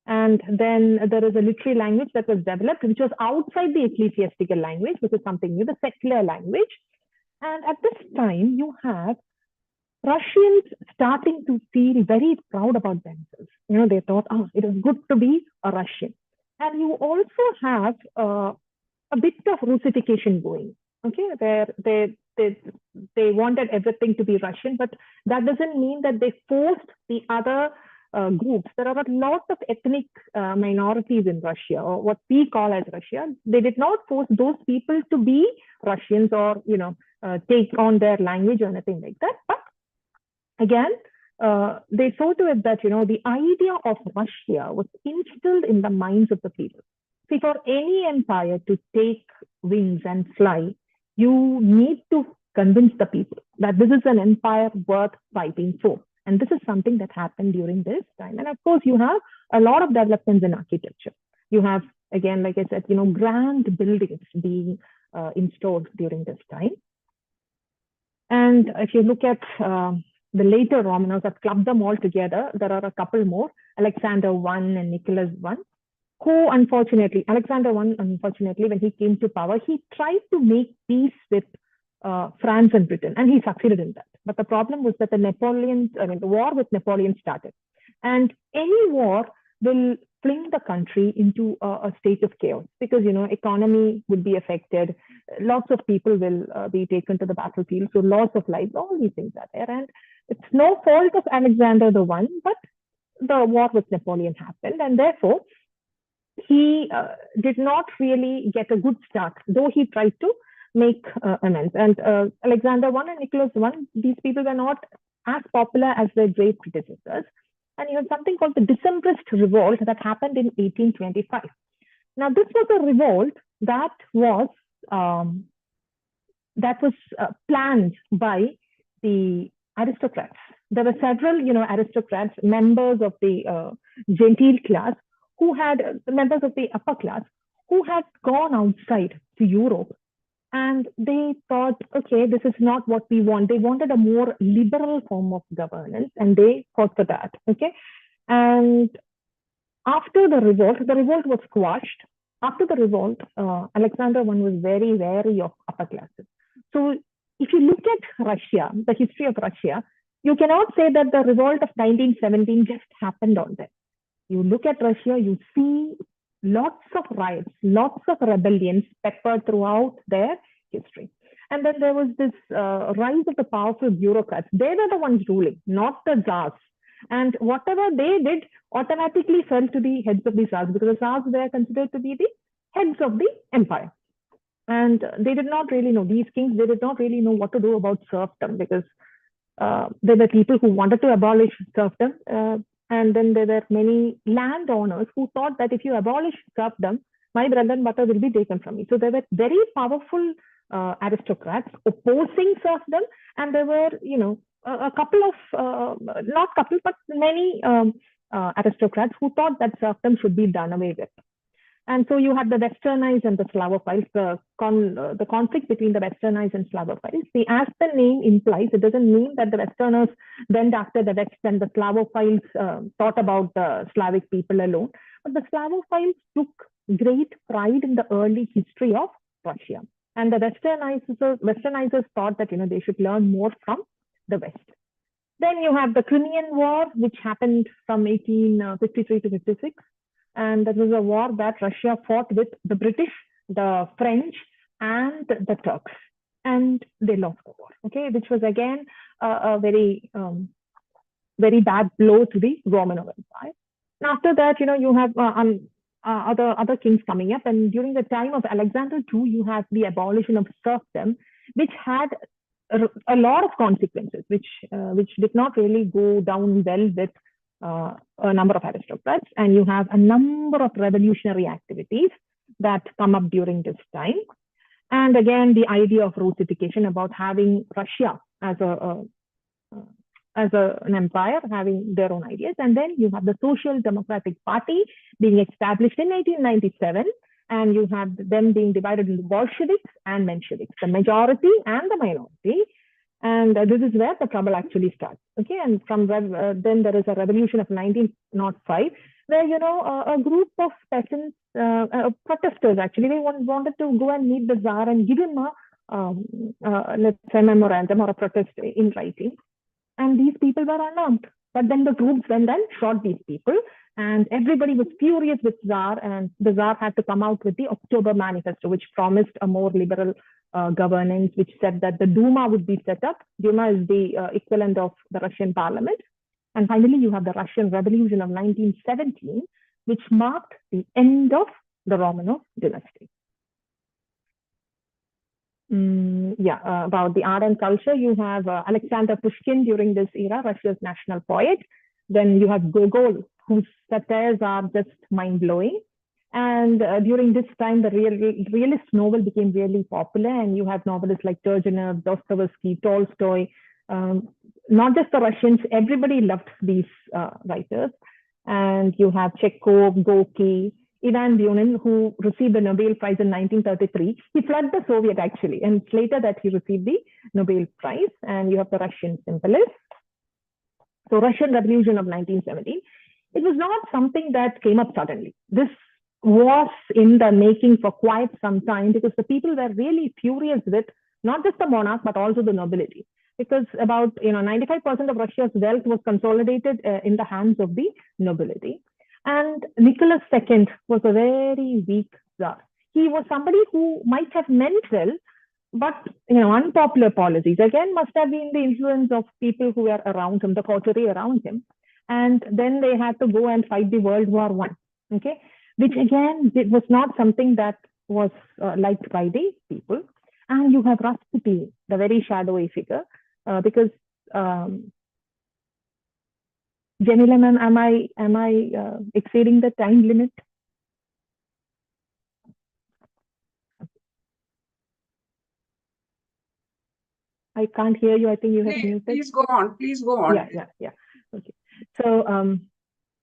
And then there is a literary language that was developed, which was outside the ecclesiastical language, which is something new, the secular language. And at this time, you have Russians starting to feel very proud about themselves. They thought, it is good to be a Russian. And you also have a bit of Russification going. Okay, where they wanted everything to be Russian, but that doesn't mean that they forced the other groups. There are a lot of ethnic minorities in Russia, or what we call as Russia. They did not force those people to be Russians or take on their language or anything like that. But again, they saw to it that the idea of Russia was instilled in the minds of the people. See, for any empire to take wings and fly, you need to convince the people that this is an empire worth fighting for. And this is something that happened during this time. And of course, you have a lot of developments in architecture. You have, again, like I said, grand buildings being installed during this time. And if you look at the later Romanovs, I've clubbed them all together. There are a couple more, Alexander I and Nicholas I, who unfortunately, Alexander I, unfortunately, when he came to power, he tried to make peace with France and Britain, and he succeeded in that. But the problem was that the war with Napoleon started. And any war will fling the country into a state of chaos because, economy would be affected. Lots of people will be taken to the battlefield. So loss of lives, all these things are there. And it's no fault of Alexander I, but the war with Napoleon happened. And therefore, he did not really get a good start, though he tried to make amends. And Alexander I and Nicholas I, these people were not as popular as their great predecessors. And you have something called the Decembrist revolt that happened in 1825. Now, this was a revolt that was planned by the aristocrats. There were several, aristocrats, members of the genteel class, who had members of the upper class, who had gone outside to Europe. And they thought, okay, this is not what we want. They wanted a more liberal form of governance, and they fought for that. Okay. And after the revolt was quashed. After the revolt, Alexander I was very wary of upper classes. So if you look at Russia, the history of Russia, you cannot say that the revolt of 1917 just happened on them. You look at Russia, you see lots of riots, lots of rebellions peppered throughout their history. And then there was this rise of the powerful bureaucrats. They were the ones ruling, not the czars. And whatever they did automatically fell to the heads of the czars, because the czars were considered to be the heads of the empire. And they did not really know, these kings, they did not really know what to do about serfdom, because there were people who wanted to abolish serfdom. And then there were many landowners who thought that if you abolish serfdom, my bread and butter will be taken from me. So there were very powerful aristocrats opposing serfdom, and there were, a couple of, not couple, but many aristocrats who thought that serfdom should be done away with. And so you had the Westernized and the Slavophiles, the conflict between the Westernized and Slavophiles. See, as the name implies, it doesn't mean that the Westerners went after the West and the Slavophiles thought about the Slavic people alone. But the Slavophiles took great pride in the early history of Russia. And the Westernizers thought that, they should learn more from the West. Then you have the Crimean War, which happened from 1853 to 56. And that was a war that Russia fought with the British, the French, and the Turks. And they lost the war, okay, which was again a very, very bad blow to the Romanov Empire. And after that, you have other kings coming up. And during the time of Alexander II, you have the abolition of serfdom, which had a lot of consequences, which did not really go down well with a number of aristocrats. And you have a number of revolutionary activities that come up during this time. And again, the idea of Russification, about having Russia as an empire, having their own ideas. And then you have the Social Democratic Party being established in 1897. And you have them being divided into Bolsheviks and Mensheviks, the majority and the minority. And this is where the trouble actually starts. Okay, and from then there is a revolution of 1905, where a group of peasants, protesters actually, they wanted to go and meet the Tsar and give him let's say, memorandum or a protest in writing. And these people were unarmed. But then the troops went and shot these people, and everybody was furious with Tsar, and the Tsar had to come out with the October Manifesto, which promised a more liberal governance, which said that the Duma would be set up. Duma is the equivalent of the Russian parliament. And finally, you have the Russian Revolution of 1917, which marked the end of the Romanov dynasty. About the art and culture, you have Alexander Pushkin during this era, Russia's national poet. Then you have Gogol, whose satires are just mind-blowing. And during this time, the realist novel became really popular, and you have novelists like Turgenev, Dostoevsky, Tolstoy. Not just the Russians, everybody loved these writers. And you have Chekhov, Gorky, Ivan Bunin, who received the Nobel Prize in 1933. He fled the Soviet, actually, and it's later that he received the Nobel Prize. And you have the Russian symbolists. So Russian Revolution of 1917. It was not something that came up suddenly. This was in the making for quite some time, because the people were really furious with not just the monarch, but also the nobility. Because about 95% of Russia's wealth was consolidated in the hands of the nobility. And Nicholas II was a very weak Tsar. He was somebody who might have meant well, but unpopular policies again must have been the influence of people who were around him, the coterie around him. And then they had to go and fight the World War I. Okay, which again was not something that was liked by the people. And you have Rasputin, the very shadowy figure, because Jamila ma'am, am I exceeding the time limit? I can't hear you. I think you have muted. Please go on. Please go on. Yeah. Okay. So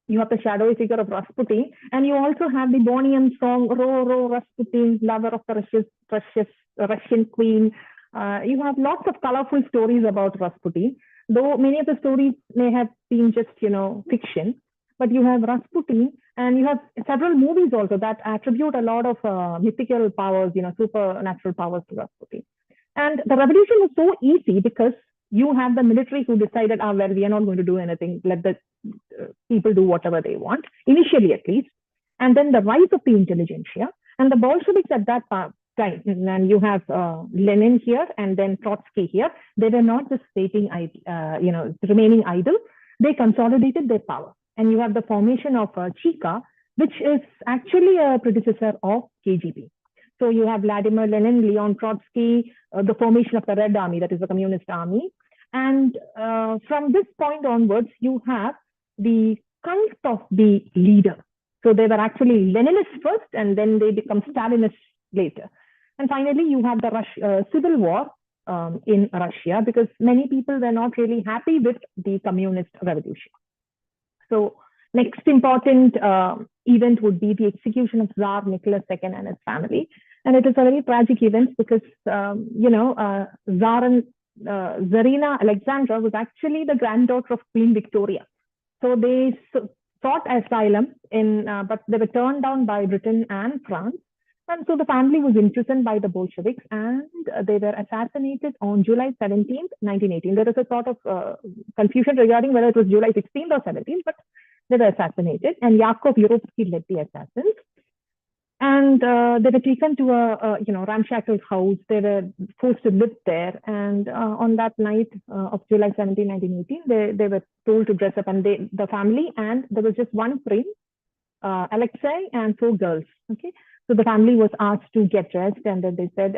you have the shadowy figure of Rasputin, and you also have the Bonian song, Ro, Ro, Rasputin, lover of the Russian queen. You have lots of colorful stories about Rasputin, though many of the stories may have been just, fiction. But you have Rasputin, and you have several movies also that attribute a lot of mythical powers, supernatural powers to Rasputin. And the revolution was so easy because you have the military who decided, well, we are not going to do anything. Let the people do whatever they want, initially at least. And then the rise of the intelligentsia and the Bolsheviks at that time. And you have Lenin here and then Trotsky here. They were not just remaining idle. They consolidated their power. And you have the formation of Chika, which is actually a predecessor of KGB. So you have Vladimir Lenin, Leon Trotsky, the formation of the Red Army, that is the Communist Army. And from this point onwards, you have the cult of the leader. So they were actually Leninists first, and then they become Stalinists later. And finally, you have the civil war in Russia, because many people were not really happy with the communist revolution. So next important event would be the execution of Tsar Nicholas II and his family. And it is a very tragic event because, Tsarina Alexandra was actually the granddaughter of Queen Victoria. So they sought asylum but they were turned down by Britain and France. And so the family was imprisoned by the Bolsheviks, and they were assassinated on July 17th, 1918. There is a sort of confusion regarding whether it was July 16th or 17th, but they were assassinated. And Yakov Yurovsky led the assassins. And they were taken to a ramshackle house. They were forced to live there. And on that night of July 17, 1918, they were told to dress up, and the family, and there was just one prince, Alexei, and 4 girls. Okay. So the family was asked to get dressed, and then they said,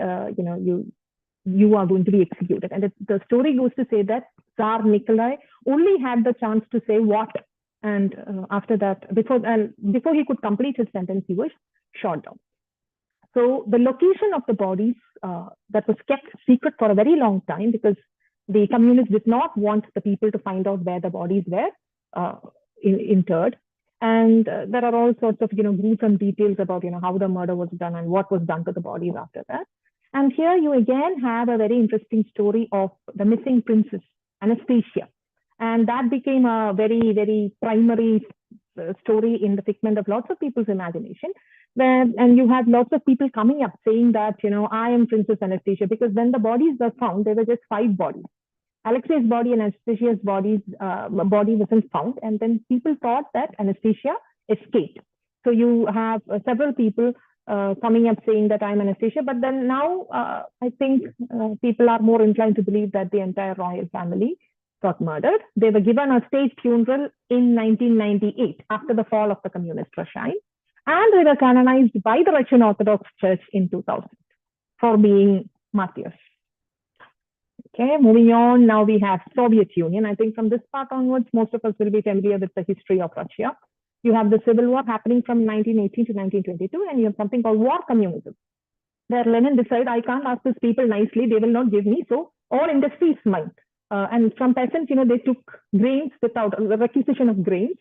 you are going to be executed. And the story goes to say that Tsar Nikolai only had the chance to say what, and after that, before he could complete his sentence, he was shot down. So the location of the bodies that was kept secret for a very long time, because the communists did not want the people to find out where the bodies were interred. And there are all sorts of, gruesome details about, how the murder was done and what was done to the bodies after that. And here you again have a very interesting story of the missing princess, Anastasia. And that became a very, very primary story in the figment of lots of people's imagination. And you had lots of people coming up saying that, I am Princess Anastasia, because when the bodies were found, there were just 5 bodies. Alexei's body and Anastasia's body wasn't found. And then people thought that Anastasia escaped. So you have several people coming up saying that I'm Anastasia. But then now I think people are more inclined to believe that the entire royal family got murdered. They were given a state funeral in 1998 after the fall of the communist regime. And they were canonized by the Russian Orthodox Church in 2000 for being martyrs. Okay, moving on, now we have Soviet Union. I think from this part onwards, most of us will be familiar with the history of Russia. You have the Civil War happening from 1918 to 1922, and you have something called war communism, where Lenin decided, I can't ask these people nicely, they will not give me, so all industry is mine. And from peasants, they took grains without the requisition of grains,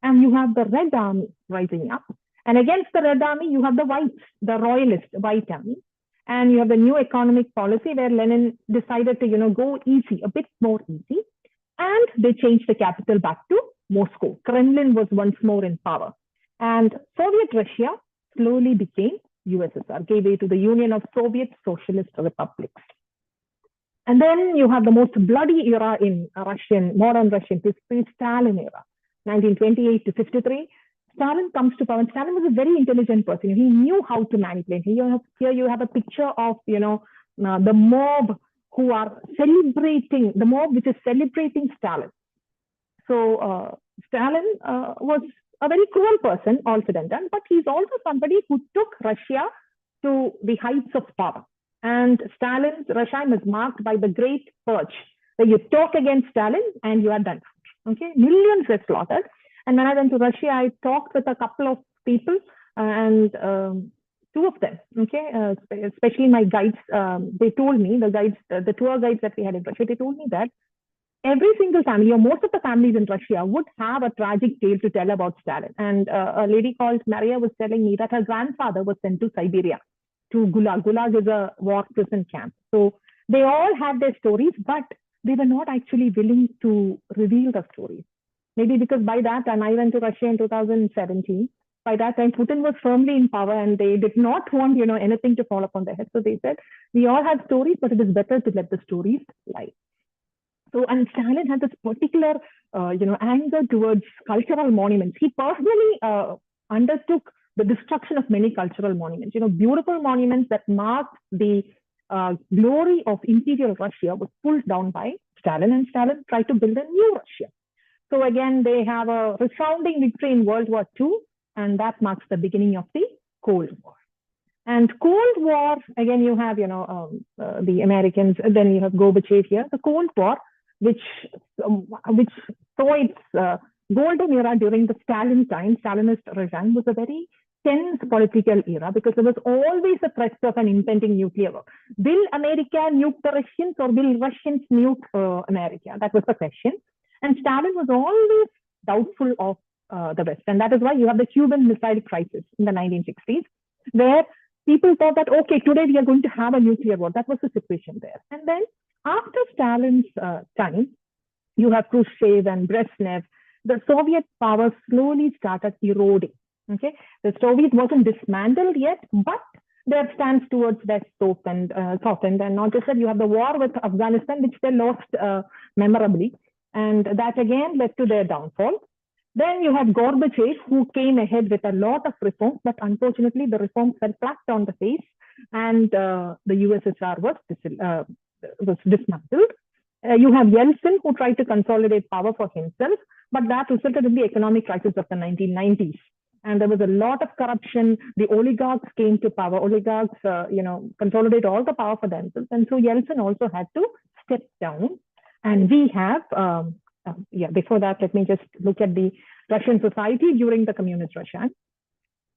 and you have the Red Army rising up. And against the Red Army, you have the whites, the royalist white army. And you have the new economic policy where Lenin decided to, go easy, a bit more easy. And they changed the capital back to Moscow. Kremlin was once more in power. And Soviet Russia slowly became USSR, gave way to the Union of Soviet Socialist Republics. And then you have the most bloody era in modern Russian history, Stalin era, 1928 to 53. Stalin comes to power, and Stalin was a very intelligent person. He knew how to manipulate. Here you have a picture of, the mob who are celebrating, the mob which is celebrating Stalin. So Stalin was a very cruel person, all said and done, but he's also somebody who took Russia to the heights of power. And Stalin's regime is marked by the Great Purge, where you talk against Stalin and you are done. Okay, millions were slaughtered. And when I went to Russia, I talked with a couple of people, and two of them, okay, especially my guides, they told me, the tour guides that we had in Russia, they told me that every single family, or most of the families in Russia, would have a tragic tale to tell about Stalin. And a lady called Maria was telling me that her grandfather was sent to Siberia, to Gulag. Gulag is a war prison camp. So they all had their stories, but they were not actually willing to reveal the stories. Maybe because by that time, I went to Russia in 2017. By that time, Putin was firmly in power, and they did not want, anything to fall upon their head. So they said, we all have stories, but it is better to let the stories lie. So, and Stalin had this particular, anger towards cultural monuments. He personally undertook the destruction of many cultural monuments. Beautiful monuments that marked the glory of imperial Russia was pulled down by Stalin, and Stalin tried to build a new Russia. So again, they have a resounding victory in World War II, and that marks the beginning of the Cold War. And Cold War, again, you have, the Americans, then you have Gorbachev here. The Cold War, which saw its golden era during the Stalin time, Stalinist regime, was a very tense political era because there was always a threat of an impending nuclear war. Will America nuke the Russians, or will Russians nuke America? That was the question. And Stalin was always doubtful of the West. And that is why you have the Cuban Missile Crisis in the 1960s, where people thought that, okay, today we are going to have a nuclear war. That was the situation there. And then after Stalin's time, you have Khrushchev and Brezhnev. The Soviet power slowly started eroding. Okay, the Soviet wasn't dismantled yet, but their stance towards West softened, and not just that. You have the war with Afghanistan, which they lost memorably, and that again led to their downfall. Then you have Gorbachev, who came ahead with a lot of reforms, but unfortunately the reforms fell flat on the face, and the USSR was dismantled. You have Yeltsin, who tried to consolidate power for himself, but that resulted in the economic crisis of the 1990s. And there was a lot of corruption. The oligarchs came to power. Oligarchs, consolidate all the power for themselves. And so Yeltsin also had to step down. And we have, before that, let me just look at the Russian society during the communist Russia.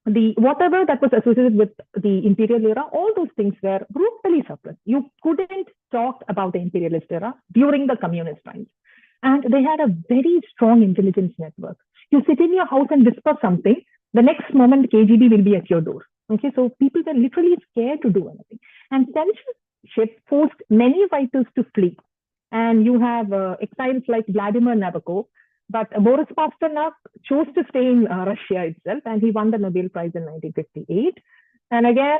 Whatever that was associated with the imperial era, all those things were brutally suppressed. You couldn't talk about the imperialist era during the communist times. And they had a very strong intelligence network. You sit in your house and whisper something, the next moment KGB will be at your door. Okay, so people were literally scared to do anything. And censorship forced many fighters to flee. And you have exiles like Vladimir Nabokov, but Boris Pasternak chose to stay in Russia itself, and he won the Nobel Prize in 1958. And again,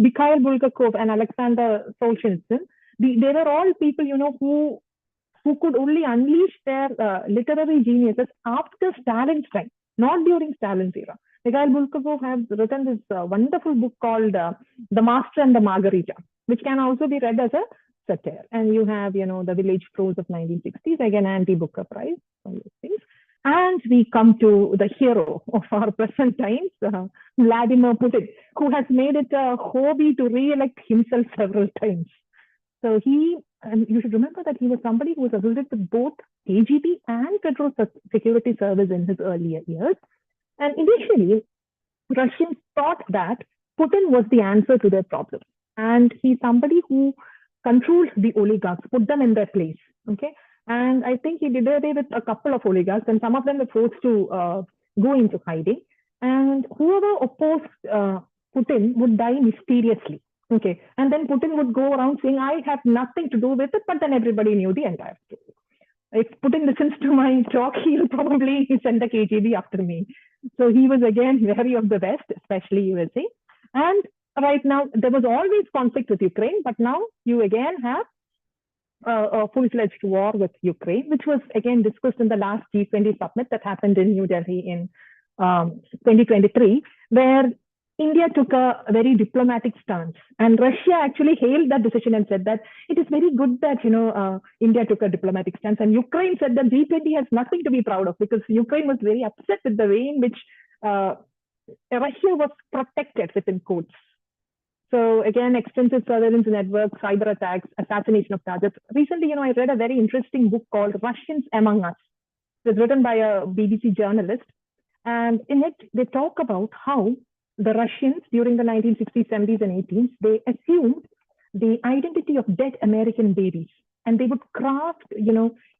Mikhail Bulgakov and Alexander Solzhenitsyn, they were all people, who could only unleash their literary geniuses after Stalin's time, not during Stalin's era. Mikhail Bulgakov has written this wonderful book called The Master and the Margarita, which can also be read as a satire. And you have, the Village Prose of 1960s, again, anti-Booker Prize, all those things. And we come to the hero of our present times, Vladimir Putin, who has made it a hobby to re-elect himself several times. So and you should remember that he was somebody who was associated with both KGB and Federal Security Service in his earlier years. And initially, Russians thought that Putin was the answer to their problem. And he's somebody who controlled the oligarchs, put them in their place. Okay. And I think he did away with a couple of oligarchs, and some of them were forced to go into hiding. And whoever opposed Putin would die mysteriously. Okay. And then Putin would go around saying, I have nothing to do with it, but then everybody knew the entire story. If Putin listens to my talk, he'll probably send the KGB after me. So he was again wary of the West, especially USA. And right now, there was always conflict with Ukraine, but now you again have a full-fledged war with Ukraine, which was again discussed in the last G20 summit that happened in New Delhi in 2023, where India took a very diplomatic stance, and Russia actually hailed that decision and said that it is very good that India took a diplomatic stance, and Ukraine said that G20 has nothing to be proud of, because Ukraine was very upset with the way in which Russia was protected within quotes. So again, extensive surveillance networks, cyber attacks, assassination of targets. Recently, I read a very interesting book called Russians Among Us. It was written by a BBC journalist, and in it they talk about how the Russians during the 1960s, 70s, and 80s, they assumed the identity of dead American babies, and they would craft,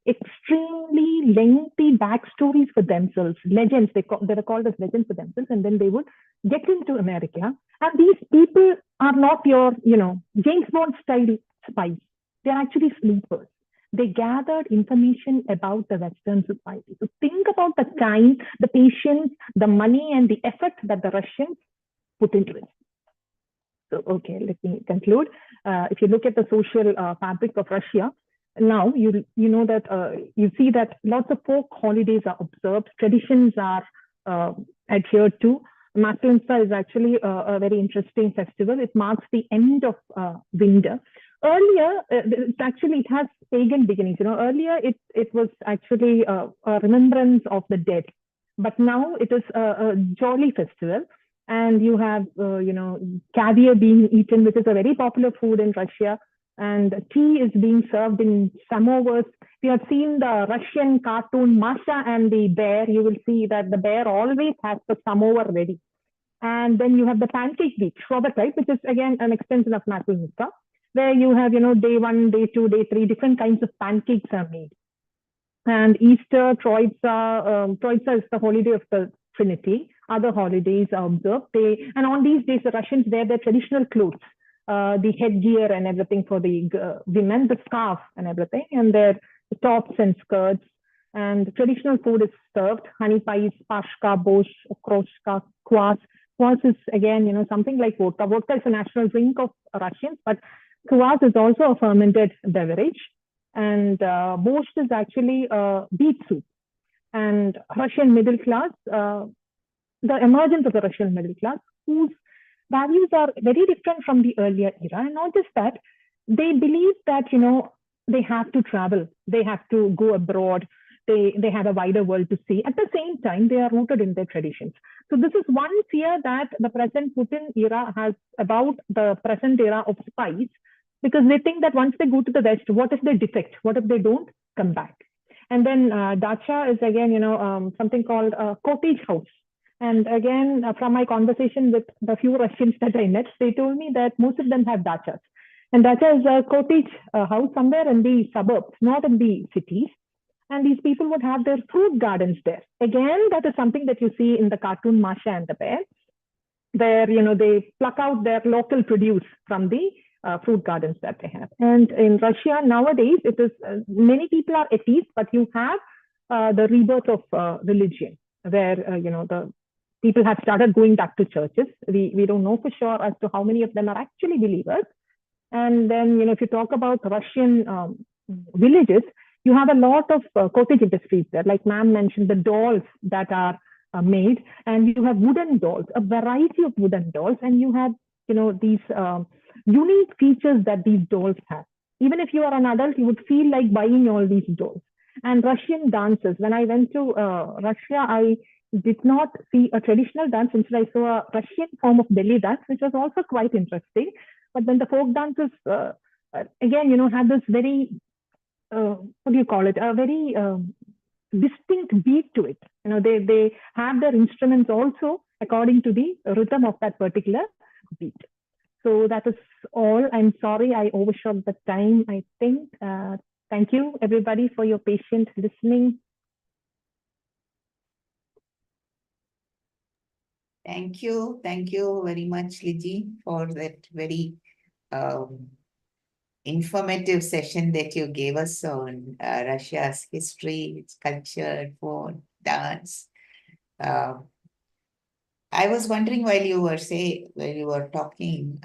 extremely lengthy backstories for themselves, legends. They were called as legends for themselves, and then they would get into America. And these people are not your, James Bond style spies. They're actually sleepers. They gathered information about the Western society. So think about the time, the patience, the money, and the effort that the Russians put into it. So, okay, let me conclude. If you look at the social fabric of Russia, now you know that you see that lots of folk holidays are observed, traditions are adhered to. Matryoshka is actually a very interesting festival. It marks the end of winter. Earlier, it has pagan beginnings. Earlier it was actually a remembrance of the dead, but now it is a jolly festival. And you have, caviar being eaten, which is a very popular food in Russia. And tea is being served in samovars. If you have seen the Russian cartoon Masha and the bear, you will see that the bear always has the samovar ready. And then you have the pancake week, Shrobatype, which is again an extension of Matryoshka, where you have, day 1, day 2, day 3, different kinds of pancakes are made. And Easter, Troitsa is the holiday of the Trinity. Other holidays are observed. And on these days, the Russians wear their traditional clothes, the headgear and everything for the women, the scarf and everything, and their tops and skirts. And traditional food is served: honey pies, pashka, borscht, okroshka, kvass. Kvass is again, something like vodka. Vodka is a national drink of Russians, but kvass is also a fermented beverage. And borscht is actually beet soup. And Russian middle class, the emergence of the Russian middle class, whose values are very different from the earlier era. And not just that, they believe that, they have to travel, they have to go abroad, they have a wider world to see. At the same time, they are rooted in their traditions. So this is one fear that the present Putin era has about the present era of spies, because they think that once they go to the West, what if they defect? What if they don't come back? And then dacha is again, something called a cottage house. And again, from my conversation with the few Russians that I met, they told me that most of them have dachas. And dacha is a cottage house somewhere in the suburbs, not in the cities. And these people would have their fruit gardens there. Again, that is something that you see in the cartoon Masha and the Bear, where, they pluck out their local produce from the fruit gardens that they have. And in Russia nowadays, it is many people are atheists, but you have the rebirth of religion, where the people have started going back to churches. We don't know for sure as to how many of them are actually believers. And then if you talk about Russian villages, you have a lot of cottage industries there. Like ma'am mentioned, the dolls that are made, and you have wooden dolls, a variety of wooden dolls, and you have these unique features that these dolls have. Even if you are an adult, you would feel like buying all these dolls. And Russian dances. When I went to Russia, I did not see a traditional dance. Instead, I saw a Russian form of belly dance, which was also quite interesting. But then the folk dances, again, had this very, what do you call it? A very distinct beat to it. They have their instruments also according to the rhythm of that particular beat. So that is all. I'm sorry I overshot the time, I think. Thank you, everybody, for your patient listening. Thank you. Thank you very much, Liji, for that very informative session that you gave us on Russia's history, its culture, food, dance. I was wondering while you were talking,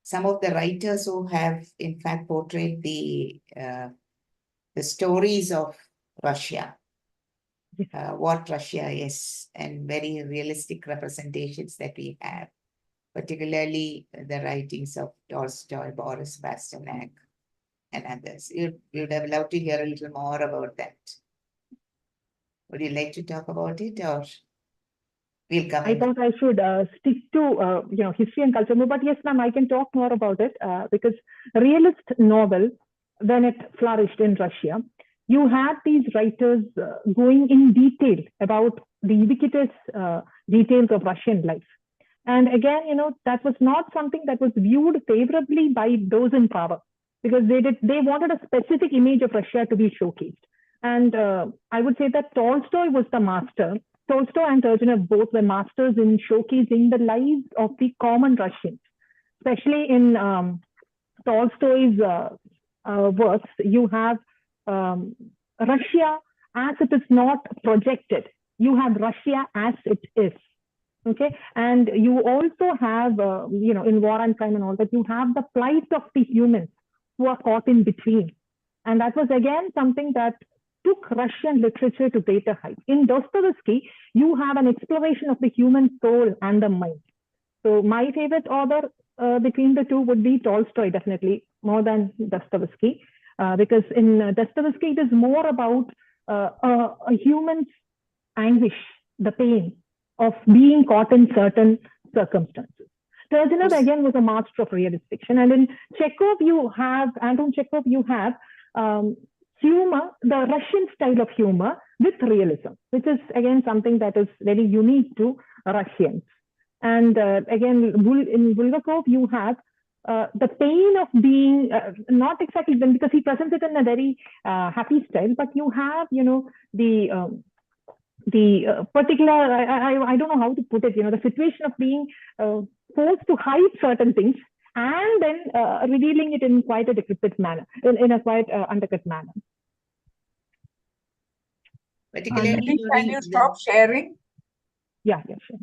some of the writers who have in fact portrayed the stories of Russia, what Russia is, and very realistic representations that we have, particularly the writings of Tolstoy, Boris Pasternak, and others. You'd have loved to hear a little more about that. Would you like to talk about it, or we'll come I thought I should stick to history and culture more, but yes, ma'am, I can talk more about it because realist novel, when it flourished in Russia, you had these writers going in detail about the ubiquitous details of Russian life. And again, that was not something that was viewed favorably by those in power, because they wanted a specific image of Russia to be showcased. And I would say that Tolstoy was the master. Tolstoy and Turgenev both were masters in showcasing the lives of the common Russians, especially in Tolstoy's works. You have Russia as it is not projected. You have Russia as it is. Okay, and you also have, in War and Crime and all that, you have the plight of the humans who are caught in between. And that was again something that took Russian literature to greater heights. In Dostoevsky, you have an exploration of the human soul and the mind. So my favorite author between the two would be Tolstoy, definitely, more than Dostoevsky, because in Dostoevsky, it is more about a human's anguish, the pain of being caught in certain circumstances. Turgenev, again, was a master of realist fiction. And in Chekhov, Anton Chekhov, you have humor, the Russian style of humor with realism, which is again something that is very unique to Russians. And again, in Bulgakov, you have the pain of being not exactly then, because he presents it in a very happy style, but you have, the particular, I don't know how to put it, the situation of being forced to hide certain things and then revealing it in quite a decrepit manner, in a quite undercut manner. Particularly can you stop sharing? Yeah, sure.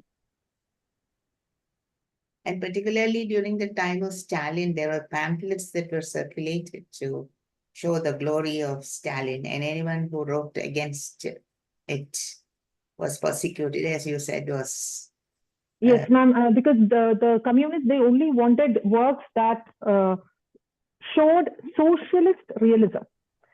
And particularly during the time of Stalin, there were pamphlets that were circulated to show the glory of Stalin, and anyone who wrote against it was persecuted, as you said, was... Yes, ma'am, because the communists, they only wanted works that showed socialist realism.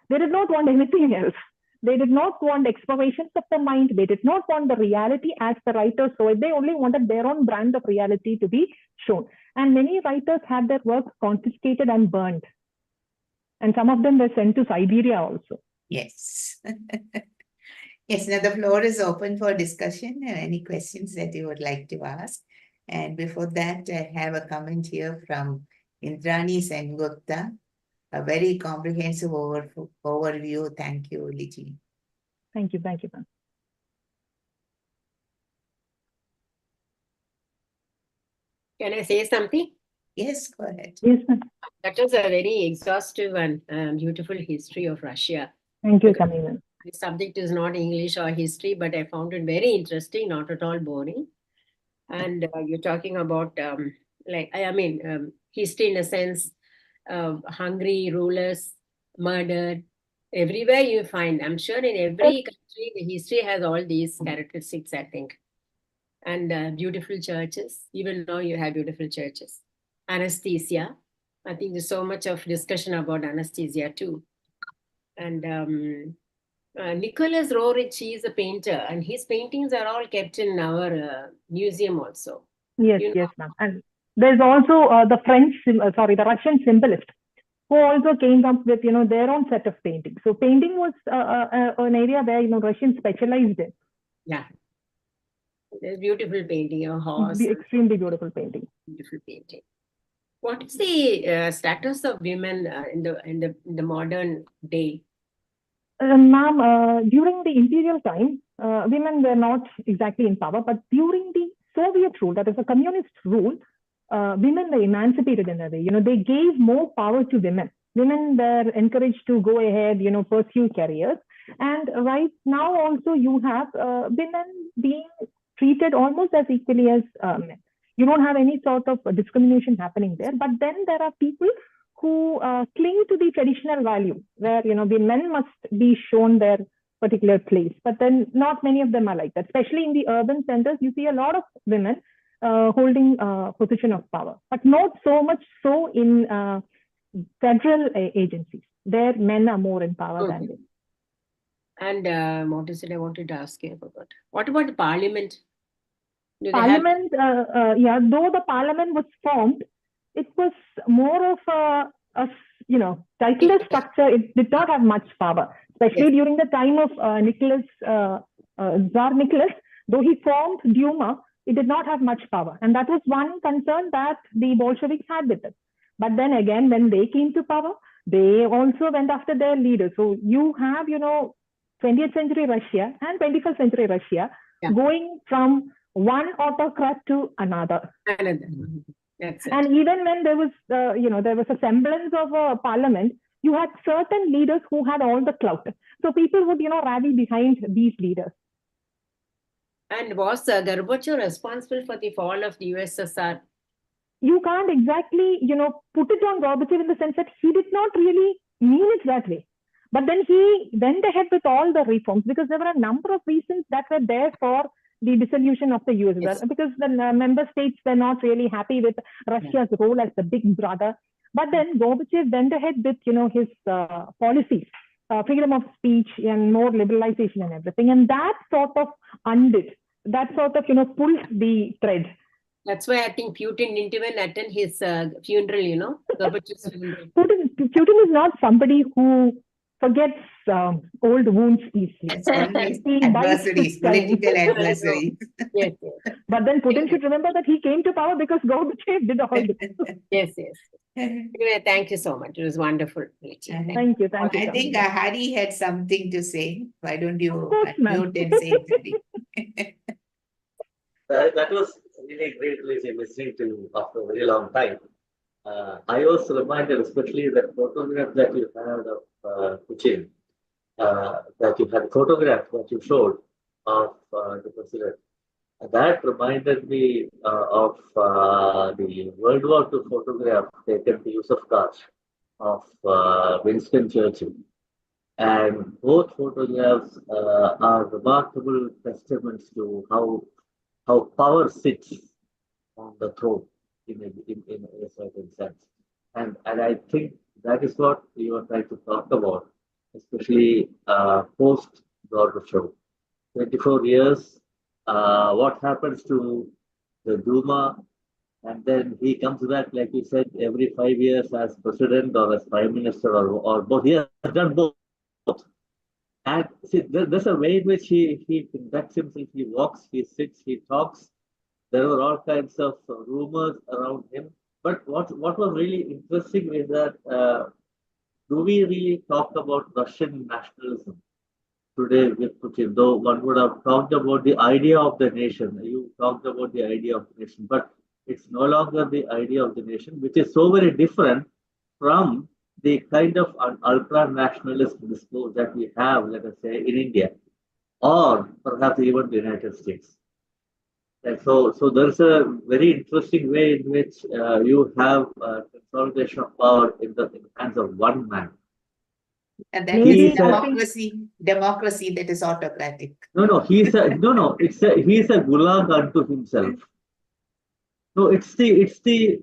They did not want anything else. They did not want explorations of the mind. They did not want the reality as the writers saw it. They only wanted their own brand of reality to be shown. And many writers had their works confiscated and burned. And some of them were sent to Siberia also. Yes. Yes, now the floor is open for discussion and any questions that you would like to ask. And before that, I have a comment here from Indrani Sengupta. A very comprehensive overview. Thank you, Liji. Thank you, ma'am. Can I say something? Yes, go ahead. Yes, ma'am. That was a very exhaustive and beautiful history of Russia. Thank you, Kamina. The subject is not English or history, but I found it very interesting, not at all boring. And you're talking about, history in a sense, hungry rulers, murdered. Everywhere you find, I'm sure in every country, the history has all these characteristics, I think. And beautiful churches, even now you have beautiful churches. Anesthesia. I think there's so much of discussion about anesthesia too. And Nicholas Roerich is a painter, and his paintings are all kept in our museum also. Yes, yes, ma'am. And there's also the Russian symbolist, who also came up with, their own set of painting. So painting was an area where, Russians specialized in. Yeah. There's beautiful painting, a horse. The extremely beautiful painting. Beautiful painting. What is the status of women in the modern day? Ma'am, during the imperial time, women were not exactly in power, but during the Soviet rule, that is a communist rule, women were emancipated in a way. They gave more power to women. Women were encouraged to go ahead, pursue careers. And right now also you have women being treated almost as equally as men. You don't have any sort of discrimination happening there. But then there are people who cling to the traditional value where, the men must be shown their particular place. But then not many of them are like that. Especially in the urban centers, you see a lot of women holding position of power, but not so much so in federal agencies. There, men are more in power than women. And what is it I wanted to ask you about? What about the parliament? Parliament, yeah, though the parliament was formed, it was more of a titleless structure. It did not have much power, especially during the time of Tsar Nicholas. Though he formed Duma, it did not have much power. And that was one concern that the Bolsheviks had with it. But then again, when they came to power, they also went after their leaders. So you have, 20th century Russia and 21st century Russia going from one autocrat to another. That's it. And even when there was, there was a semblance of a parliament, you had certain leaders who had all the clout. So people would, rally behind these leaders. And was Gorbachev responsible for the fall of the USSR? You can't exactly, put it on Gorbachev in the sense that he did not really mean it that way. But then he went ahead with all the reforms because there were a number of reasons that were there for the dissolution of the USSR, because the member states were not really happy with Russia's role as the big brother. But then Gorbachev went ahead with, his policies, freedom of speech and more liberalization and everything. And that sort of undid, that sort of, pulled the thread. That's why I think Putin didn't even attend his funeral, Gorbachev's funeral. Putin is not somebody who forgets old wounds easily. That's always adversaries, political adversaries. Yes. But then Putin should remember that he came to power because Gorbachev did all this. Yes. Anyway, thank you so much. It was wonderful. Thank you. I think Hari had something to say. Why don't you mute and say it? That was really great, Liji, listening to you after a very long time. I was reminded, especially that photograph that you had of Putin, that you had photograph that you showed of the president. That reminded me of the World War II photograph taken to Yusuf of Winston Churchill. And both photographs are remarkable testaments to how power sits on the throne in a certain sense. And I think that is what we were trying to talk about, especially post Gorbachev. 24 years, what happens to the Duma, and then he comes back, like you said, every 5 years as president or as prime minister or both. He has done both. And see, there's a way in which he conducts himself, he walks, he sits, he talks. There were all kinds of rumors around him. But what was really interesting is that do we really talk about Russian nationalism today with Putin? Though one would have talked about the idea of the nation. You talked about the idea of the nation, but it's no longer the idea of the nation, which is so very different from the kind of ultra-nationalist discourse that we have, let us say, in India, or perhaps even the United States. And so there's a very interesting way in which you have consolidation of power in the hands of one man. And that is democracy that is autocratic. He's a gulag unto himself. No, it's the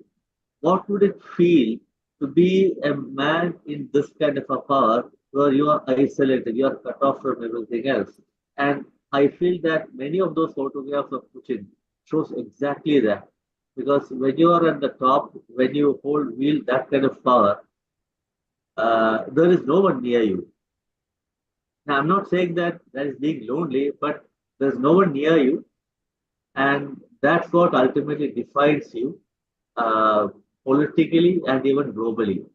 what would it feel to be a man in this kind of a power where you are isolated, you are cut off from everything else. And I feel that many of those photographs of Putin shows exactly that. Because when you are at the top, when you wield that kind of power, there is no one near you. Now, I'm not saying that that is being lonely, but there's no one near you, and that's what ultimately defines you uh, politically and even globally.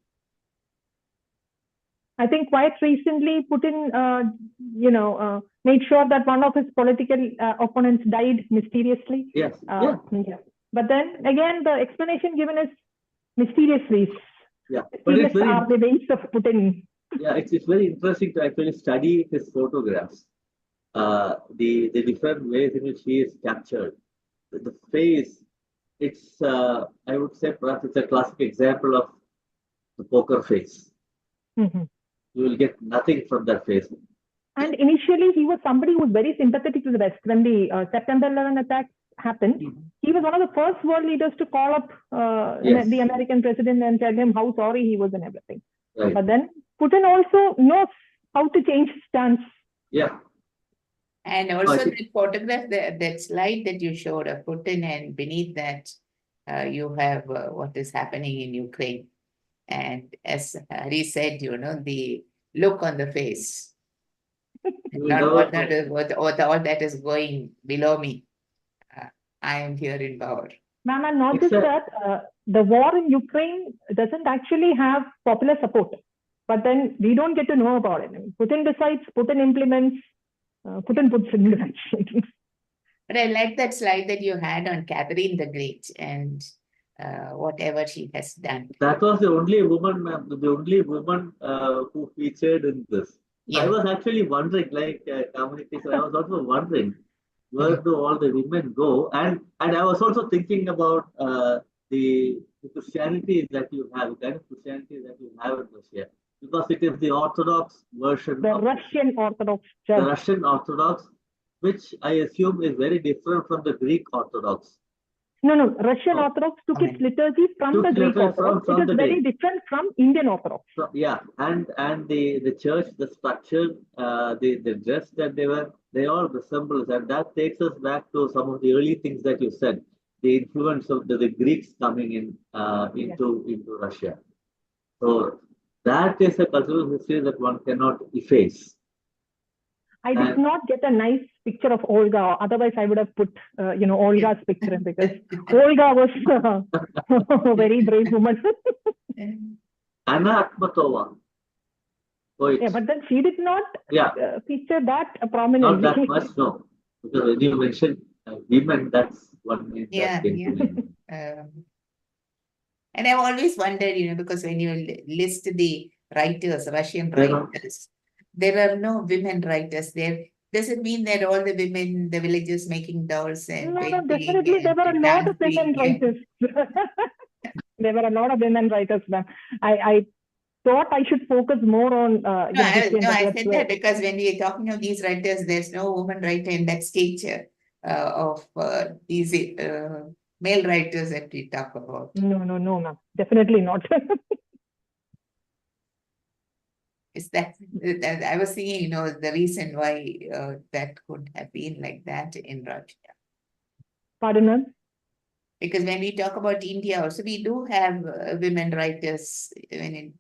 I think quite recently Putin, made sure that one of his political opponents died mysteriously. Yes. Yeah. But then again, the explanation given is mysteriously. Yeah. But it's very, are the ways of Putin. Yeah, it's very interesting to actually study his photographs. The different ways in which he is captured. The face, it's I would say perhaps it's a classic example of the poker face. Mm-hmm. You will get nothing from that face. And initially, he was somebody who was very sympathetic to the West. When the September 11 attack happened, he was one of the first world leaders to call up the American president and tell him how sorry he was and everything. Right. But then Putin also knows how to change his stance. Yeah. And also the photograph, that slide that you showed of Putin, and beneath that you have what is happening in Ukraine. And as Hari said, the look on the face, not all that is going below me. I am here in power. Ma'am, and not just that, the war in Ukraine doesn't actually have popular support. But then we don't get to know about it. I mean, Putin decides, Putin implements, Putin puts into action. But I like that slide that you had on Catherine the Great and whatever she has done. That was the only woman, who featured in this. Yeah. I was actually wondering, like communities, I was also wondering, where do all the women go? And I was also thinking about the Christianity that you have, the kind of Christianity that you have in Russia. Because it is the Orthodox version. The Russian Orthodox Church. The Russian Orthodox, which I assume is very different from the Greek Orthodox. No. Russian Orthodox took its liturgy from the Greek Orthodox. It is very different from Indian Orthodox. So, yeah, and the church, the structure, the dress that they were, they all resemble, and that takes us back to some of the early things that you said, the influence of the Greeks coming in into Russia. So that is a cultural history that one cannot efface. I did not get a nice picture of Olga. Otherwise, I would have put, Olga's picture in, because Olga was a very brave woman. Anna Akhmatova. Yeah, but then she did not feature that prominently. Not that much, no. Because when you mention women, that's one name that came to me. And I've always wondered, because when you list the writers, Russian writers, there are no women writers there. Does it mean that all the women in the villages making dolls and No, definitely there were a lot of women writers. There were a lot of women writers, ma'am. I thought I should focus more on. I said that because when we are talking of these writers, there's no woman writer in that stature of these male writers that we talk about. No, ma'am. Definitely not. Is that I was thinking, the reason why that could have been like that in Russia. Pardon, ma'am? Because when we talk about India also, we do have women writers.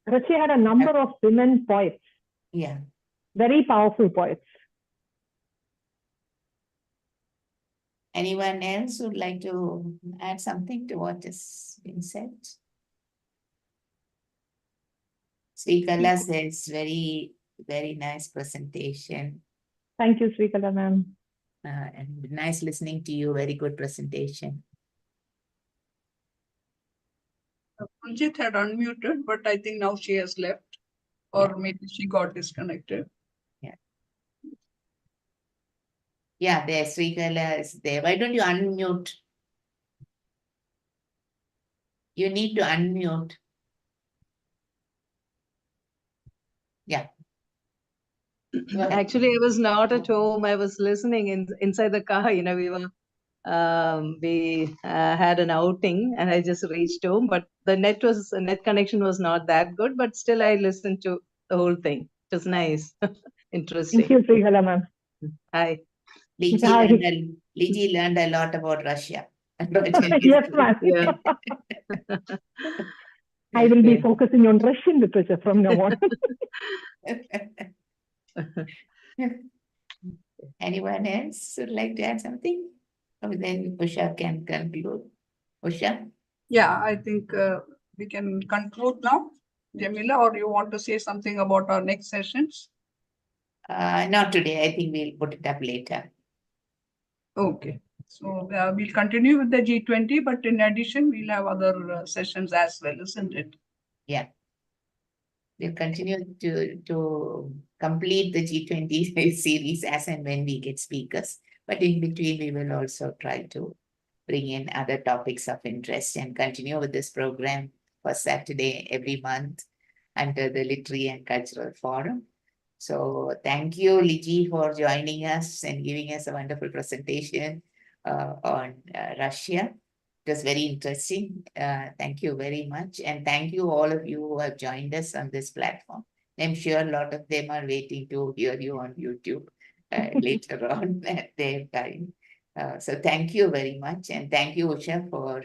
Russia had a number of women poets. Yeah. Very powerful poets. Anyone else would like to add something to what has been said? Srikala says, very, very nice presentation. Thank you, Srikala, ma'am. And nice listening to you. Very good presentation. Puljit had unmuted, but I think now she has left, or maybe she got disconnected. Yeah, there, Srikala is there. Why don't you unmute? You need to unmute. Yeah. Actually, I was not at home. I was listening inside the car. We had an outing and I just reached home, but the net connection was not that good, but still I listened to the whole thing. It was nice. Interesting. Thank you, Srikala, ma'am. Hi. Liji learned a lot about Russia. Yes, ma'am. Yeah. I will be Okay. focusing on Russian literature from now on. Anyone else would like to add something? Or then Usha can conclude. Usha? Yeah, I think we can conclude now. Jamila, or you want to say something about our next sessions? Not today. I think we'll put it up later. Okay. So we'll continue with the G20, but in addition, we'll have other sessions as well, isn't it? Yeah. We'll continue to complete the G20 series as and when we get speakers. But in between, we will also try to bring in other topics of interest and continue with this program for Saturday every month under the Literary and Cultural Forum. So thank you, Liji, for joining us and giving us a wonderful presentation on Russia. It was very interesting. Thank you very much. And thank you all of you who have joined us on this platform. I'm sure a lot of them are waiting to hear you on YouTube later on at their time. So thank you very much. And thank you, Usha, for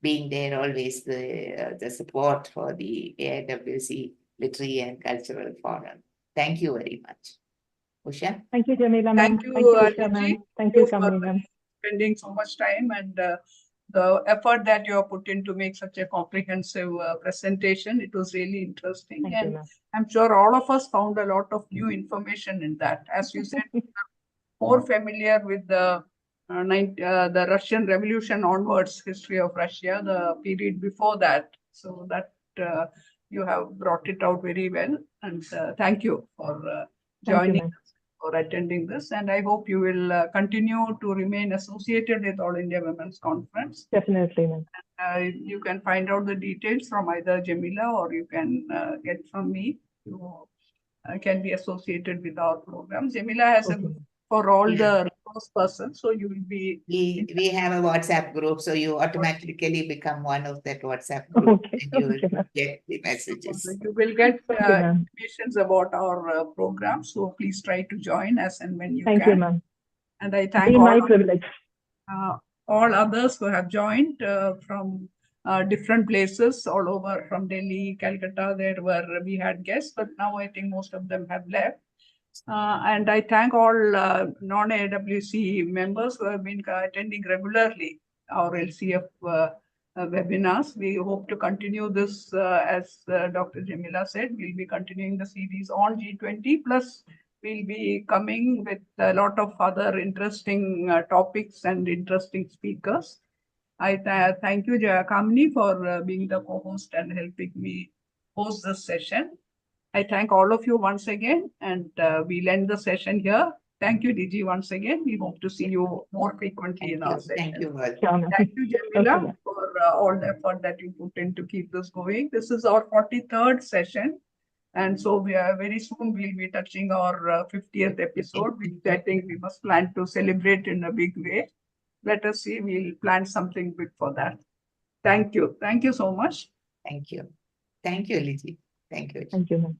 being there always, the support for the AIWC Literary and Cultural Forum. Thank you very much. Usha? Thank you, Jamila ma'am. Thank you, Usha Liji. ma'am. Thank you, for Kamini ma'am. spending so much time and the effort that you have put in to make such a comprehensive presentation. It was really interesting. Thank you, And ma'am. I'm sure all of us found a lot of new information in that. As you said, more familiar with the Russian Revolution onwards, history of Russia, the period before that. So that you have brought it out very well. And thank you for Thank you, joining ma'am. us, for attending this. And I hope you will continue to remain associated with All India Women's Conference. Definitely, ma'am. You can find out the details from either Jamila or you can get from me. You can be associated with our program. Jamila has Okay. for all Yeah. the resource persons, so you will be. We have a WhatsApp group, so you automatically become one of that WhatsApp group Okay. and you Okay, ma'am. get the messages. You will get Thank you, ma'am. information about our program. So please try to join us and when you Thank can. you, ma'am. And I thank Be my privilege. all others who have joined from different places all over, from Delhi, Calcutta, there were we had guests, but now I think most of them have left. And I thank all non-AIWC members who have been attending regularly our LCF webinars. We hope to continue this as Dr. Jamila said, we'll be continuing the series on G20, plus we'll be coming with a lot of other interesting topics and interesting speakers. I thank you, Kamini, for being the co-host and helping me host this session. I thank all of you once again, and we'll end the session here. Thank you, Liji, once again. We hope to see you more frequently in our session. Thank you, all. Sure, ma'am. Thank you, Jamila, Okay, ma'am. for all the effort that you put in to keep this going. This is our 43rd session. And so we are very soon we'll be touching our 50th episode, which I think we must plan to celebrate in a big way. Let us see, we'll plan something big for that. Thank you. Thank you so much. Thank you. Thank you, Liji. Thank you. Thank you, ma'am.